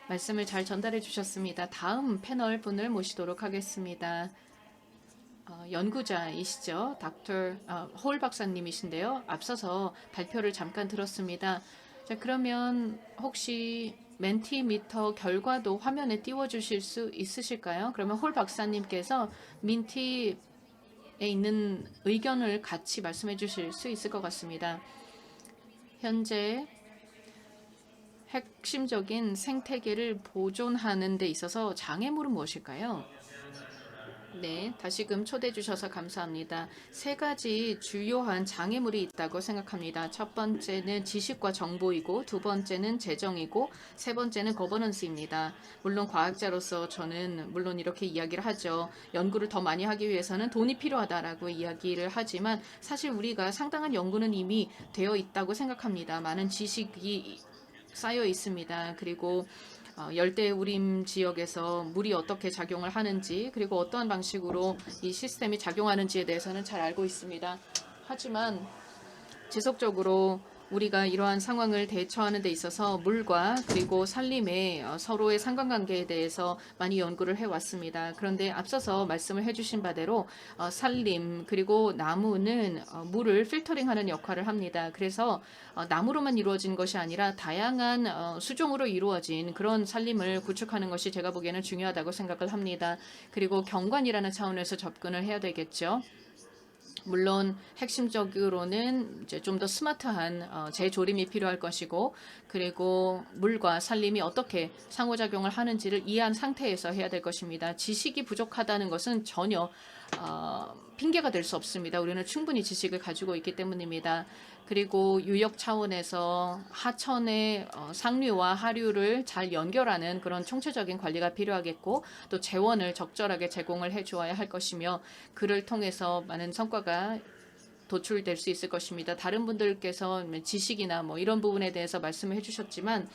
말씀을 잘 전달해 주셨습니다. 다음 패널 분을 모시도록 하겠습니다. 연구자이시죠. 홀 박사님이신데요. 앞서서 발표를 잠깐 들었습니다. 자, 그러면 혹시 멘티미터 결과도 화면에 띄워주실 수 있으실까요? 그러면 홀 박사님께서 민티에 있는 의견을 같이 말씀해 주실 수 있을 것 같습니다. 현재 핵심적인 생태계를 보존하는 데 있어서 장애물은 무엇일까요? 네, 다시금 초대해 주셔서 감사합니다. 세 가지 주요한 장애물이 있다고 생각합니다. 첫 번째는 지식과 정보이고, 두 번째는 재정이고, 세 번째는 거버넌스입니다. 물론 과학자로서 저는 물론 이렇게 이야기를 하죠. 연구를 더 많이 하기 위해서는 돈이 필요하다라고 이야기를 하지만 사실 우리가 상당한 연구는 이미 되어 있다고 생각합니다. 많은 지식이 쌓여 있습니다. 그리고 열대우림 지역에서 물이 어떻게 작용을 하는지 그리고 어떠한 방식으로 이 시스템이 작용하는지에 대해서는 잘 알고 있습니다. 하지만 지속적으로 우리가 이러한 상황을 대처하는 데 있어서 물과 그리고 산림의 서로의 상관관계에 대해서 많이 연구를 해왔습니다. 그런데 앞서서 말씀을 해주신 바대로 산림 그리고 나무는 물을 필터링하는 역할을 합니다. 그래서 나무로만 이루어진 것이 아니라 다양한 수종으로 이루어진 그런 산림을 구축하는 것이 제가 보기에는 중요하다고 생각을 합니다. 그리고 경관이라는 차원에서 접근을 해야 되겠죠. 물론 핵심적으로는 이제 좀 더 스마트한 재조림이 필요할 것이고 그리고 물과 산림이 어떻게 상호작용을 하는지를 이해한 상태에서 해야 될 것입니다. 지식이 부족하다는 것은 전혀 핑계가 될 수 없습니다. 우리는 충분히 지식을 가지고 있기 때문입니다. 그리고 유역 차원에서 하천의 상류와 하류를 잘 연결하는 그런 총체적인 관리가 필요하겠고 또 재원을 적절하게 제공을 해주어야 할 것이며 그를 통해서 많은 성과가 도출될 수 있을 것입니다. 다른 분들께서 지식이나 뭐 이런 부분에 대해서 말씀을 해주셨지만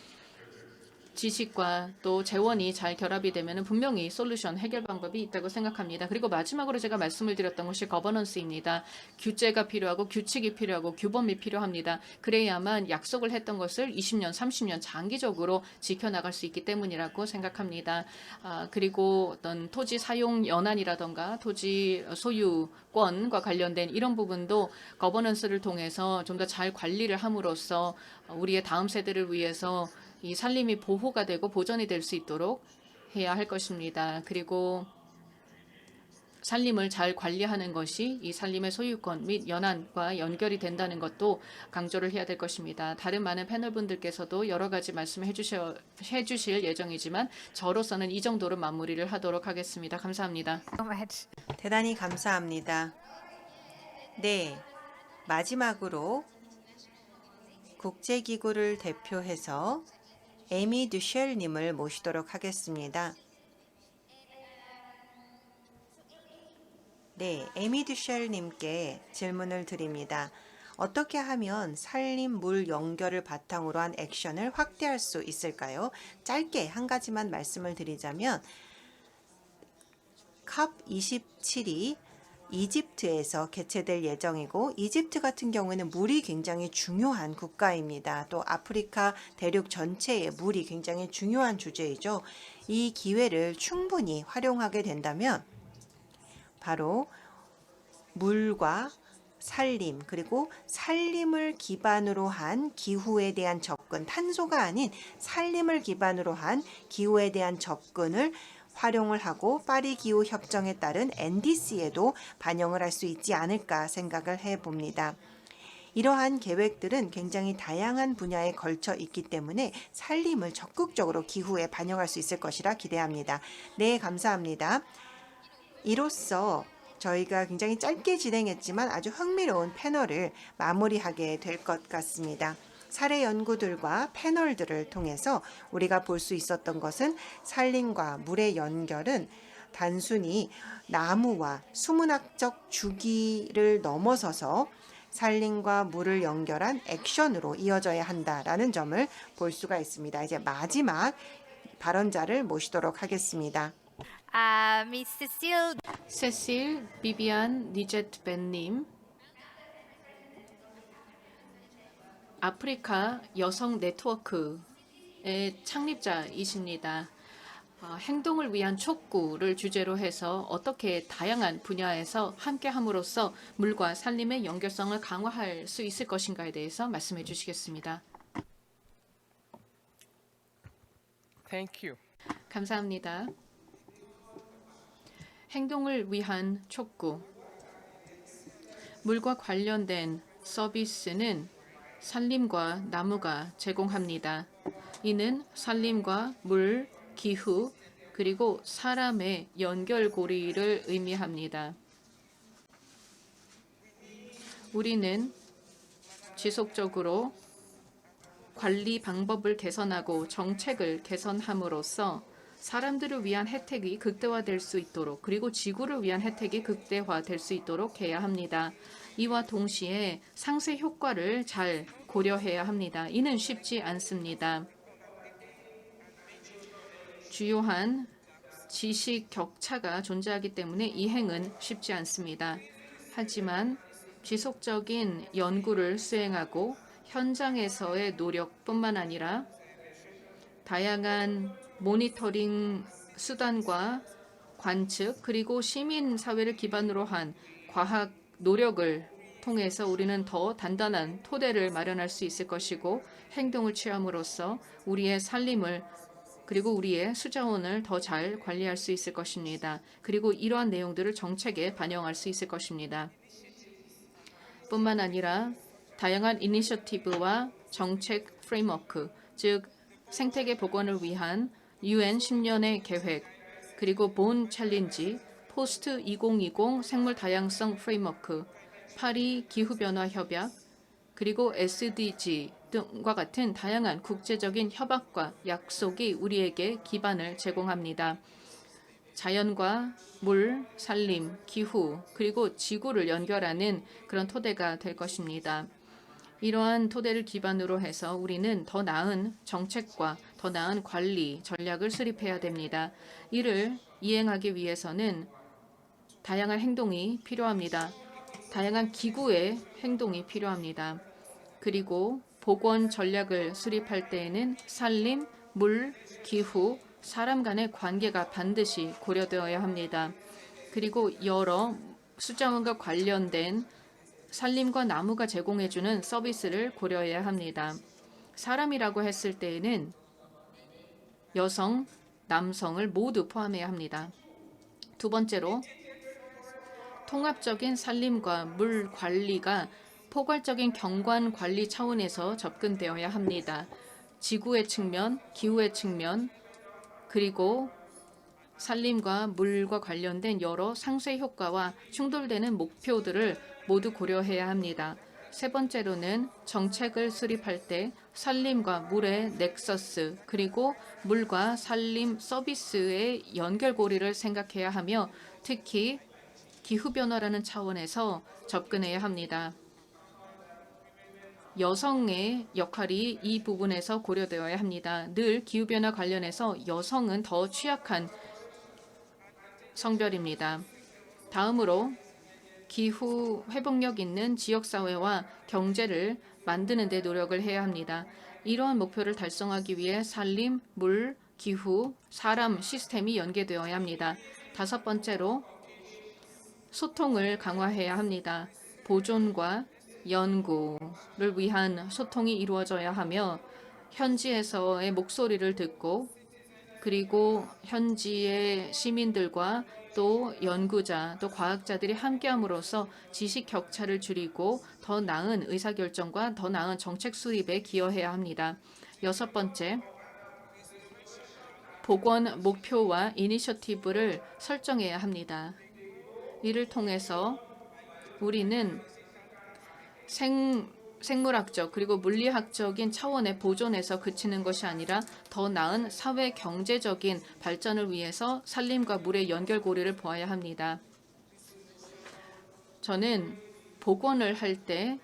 지식과 또 재원이 잘 결합이 되면 분명히 솔루션, 해결 방법이 있다고 생각합니다. 그리고 마지막으로 제가 말씀을 드렸던 것이 거버넌스입니다. 규제가 필요하고 규칙이 필요하고 규범이 필요합니다. 그래야만 약속을 했던 것을 20년, 30년 장기적으로 지켜나갈 수 있기 때문이라고 생각합니다. 그리고 어떤 토지 사용 연한이라던가 토지 소유권과 관련된 이런 부분도 거버넌스를 통해서 좀 더 잘 관리를 함으로써 우리의 다음 세대를 위해서 이 산림이 보호가 되고 보존이 될 수 있도록 해야 할 것입니다. 그리고 산림을 잘 관리하는 것이 이 산림의 소유권 및 연한과 연결이 된다는 것도 강조를 해야 될 것입니다. 다른 많은 패널분들께서도 여러 가지 말씀을 해주실 예정이지만 저로서는 이 정도로 마무리를 하도록 하겠습니다. 감사합니다. So much. 대단히 감사합니다. 네, 마지막으로 국제기구를 대표해서 에미 듀쉘님을 모시도록 하겠습니다. 네, 에미 듀쉘님께 질문을 드립니다. 어떻게 하면 산림 물 연결을 바탕으로 한 액션을 확대할 수 있을까요? 짧게 한 가지만 말씀을 드리자면 COP27이 이집트에서 개최될 예정이고 이집트 같은 경우에는 물이 굉장히 중요한 국가입니다. 또 아프리카 대륙 전체의 물이 굉장히 중요한 주제이죠. 이 기회를 충분히 활용하게 된다면 바로 물과 산림 그리고 산림을 기반으로 한 기후에 대한 접근, 탄소가 아닌 산림을 기반으로 한 기후에 대한 접근을 활용을 하고 파리 기후 협정에 따른 NDC에도 반영을 할 수 있지 않을까 생각을 해봅니다. 이러한 계획들은 굉장히 다양한 분야에 걸쳐 있기 때문에 산림을 적극적으로 기후에 반영할 수 있을 것이라 기대합니다. 네, 감사합니다. 이로써 저희가 굉장히 짧게 진행했지만 아주 흥미로운 패널을 마무리하게 될 것 같습니다. 사례 연구들과 패널들을 통해서 우리가 볼 수 있었던 것은 산림과 물의 연결은 단순히 나무와 수문학적 주기를 넘어서서 산림과 물을 연결한 액션으로 이어져야 한다라는 점을 볼 수가 있습니다. 이제 마지막 발언자를 모시도록 하겠습니다. Miss Cecile. 세실 비비안 니제트 벤님, 아프리카 여성 네트워크의 창립자이십니다. 행동을 위한 촉구를 주제로 해서 어떻게 다양한 분야에서 함께함으로써 물과 산림의 연결성을 강화할 수 있을 것인가에 대해서 말씀해 주시겠습니다. Thank you. 감사합니다. 행동을 위한 촉구. 물과 관련된 서비스는 산림과 나무가 제공합니다. 이는 산림과 물, 기후, 그리고 사람의 연결고리를 의미합니다. 우리는 지속적으로 관리 방법을 개선하고 정책을 개선함으로써 사람들을 위한 혜택이 극대화될 수 있도록 그리고 지구를 위한 혜택이 극대화될 수 있도록 해야 합니다. 이와 동시에 상쇄 효과를 잘 고려해야 합니다. 이는 쉽지 않습니다. 주요한 지식 격차가 존재하기 때문에 이행은 쉽지 않습니다. 하지만 지속적인 연구를 수행하고 현장에서의 노력뿐만 아니라 다양한 모니터링 수단과 관측 그리고 시민 사회를 기반으로 한 과학 노력을 통해서 우리는 더 단단한 토대를 마련할 수 있을 것이고 행동을 취함으로써 우리의 살림을 그리고 우리의 수자원을 더 잘 관리할 수 있을 것입니다. 그리고 이러한 내용들을 정책에 반영할 수 있을 것입니다. 뿐만 아니라 다양한 이니셔티브와 정책 프레임워크, 즉 생태계 복원을 위한 UN 10년의 계획, 그리고 본 챌린지, 포스트 2020 생물 다양성 프레임워크, 파리 기후변화 협약, 그리고 SDG 등과 같은 다양한 국제적인 협약과 약속이 우리에게 기반을 제공합니다. 자연과 물, 산림, 기후, 그리고 지구를 연결하는 그런 토대가 될 것입니다. 이러한 토대를 기반으로 해서 우리는 더 나은 정책과 더 나은 관리 전략을 수립해야 됩니다. 이를 이행하기 위해서는 다양한 행동이 필요합니다. 다양한 기구의 행동이 필요합니다. 그리고 복원 전략을 수립할 때에는 산림, 물, 기후, 사람 간의 관계가 반드시 고려되어야 합니다. 그리고 여러 수자원과 관련된 산림과 나무가 제공해주는 서비스를 고려해야 합니다. 사람이라고 했을 때에는 여성, 남성을 모두 포함해야 합니다. 두 번째로 통합적인 산림과 물 관리가 포괄적인 경관 관리 차원에서 접근되어야 합니다. 지구의 측면, 기후의 측면, 그리고 산림과 물과 관련된 여러 상쇄 효과와 충돌되는 목표들을 모두 고려해야 합니다. 세 번째로는 정책을 수립할 때 산림과 물의 넥서스 그리고 물과 산림 서비스의 연결고리를 생각해야 하며 특히 기후변화라는 차원에서 접근해야 합니다. 여성의 역할이 이 부분에서 고려되어야 합니다. 늘 기후변화 관련해서 여성은 더 취약한 성별입니다. 다음으로 기후 회복력 있는 지역사회와 경제를 만드는 데 노력을 해야 합니다. 이러한 목표를 달성하기 위해 산림, 물, 기후, 사람 시스템이 연계되어야 합니다. 다섯 번째로 소통을 강화해야 합니다. 보존과 연구를 위한 소통이 이루어져야 하며 현지에서의 목소리를 듣고 그리고 현지의 시민들과 또 연구자, 또 과학자들이 함께함으로써 지식 격차를 줄이고 더 나은 의사결정과 더 나은 정책 수립에 기여해야 합니다. 여섯 번째, 복원 목표와 이니셔티브를 설정해야 합니다. 이를 통해서 우리는 생물학적 그리고 물리학적인 차원의 보존에서 그치는 것이 아니라 더 나은 사회 경제적인 발전을 위해서 산림과 물의 연결고리를 보아야 합니다. 저는 복원을 할 때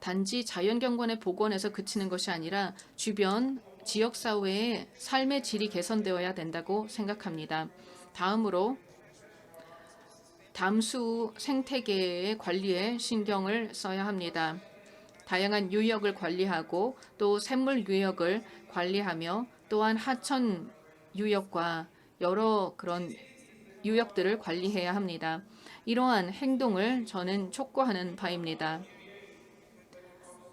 단지 자연경관의 복원에서 그치는 것이 아니라 주변 지역사회의 삶의 질이 개선되어야 된다고 생각합니다. 다음으로 담수 생태계의 관리에 신경을 써야 합니다. 다양한 유역을 관리하고 또 샘물 유역을 관리하며 또한 하천 유역과 여러 그런 유역들을 관리해야 합니다. 이러한 행동을 저는 촉구하는 바입니다.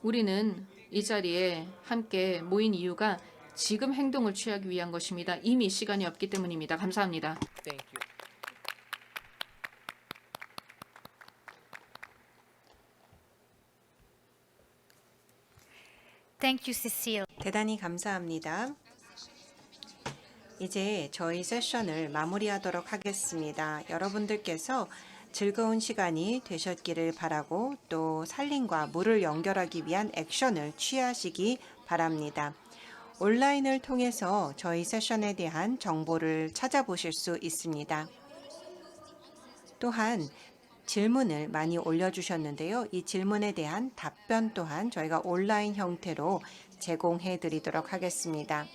우리는 이 자리에 함께 모인 이유가 지금 행동을 취하기 위한 것입니다. 이미 시간이 없기 때문입니다. 감사합니다. Thank you. Thank you, Cecile. 대단히 감사합니다. 이제 저희 세션을 마무리하도록 하겠습니다. 여러분들께서 즐거운 시간이 되셨기를 바라고 또 산림과 물을 연결하기 위한 액션을 취하시기 바랍니다. 온라인을 통해서 저희 세션에 대한 정보를 찾아보실 수 있습니다. 또한 질문을 많이 올려주셨는데요. 이 질문에 대한 답변 또한 저희가 온라인 형태로 제공해 드리도록 하겠습니다.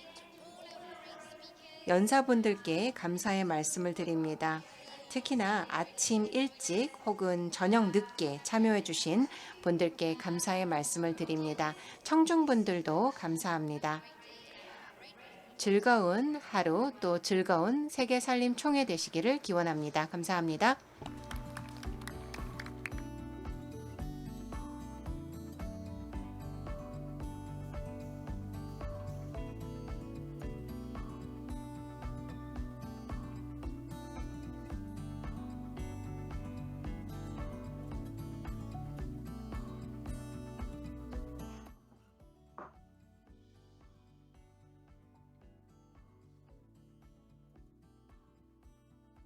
연사분들께 감사의 말씀을 드립니다. 특히나 아침 일찍 혹은 저녁 늦게 참여해 주신 분들께 감사의 말씀을 드립니다. 청중분들도 감사합니다. 즐거운 하루 또 즐거운 세계 살림 총회 되시기를 기원합니다. 감사합니다.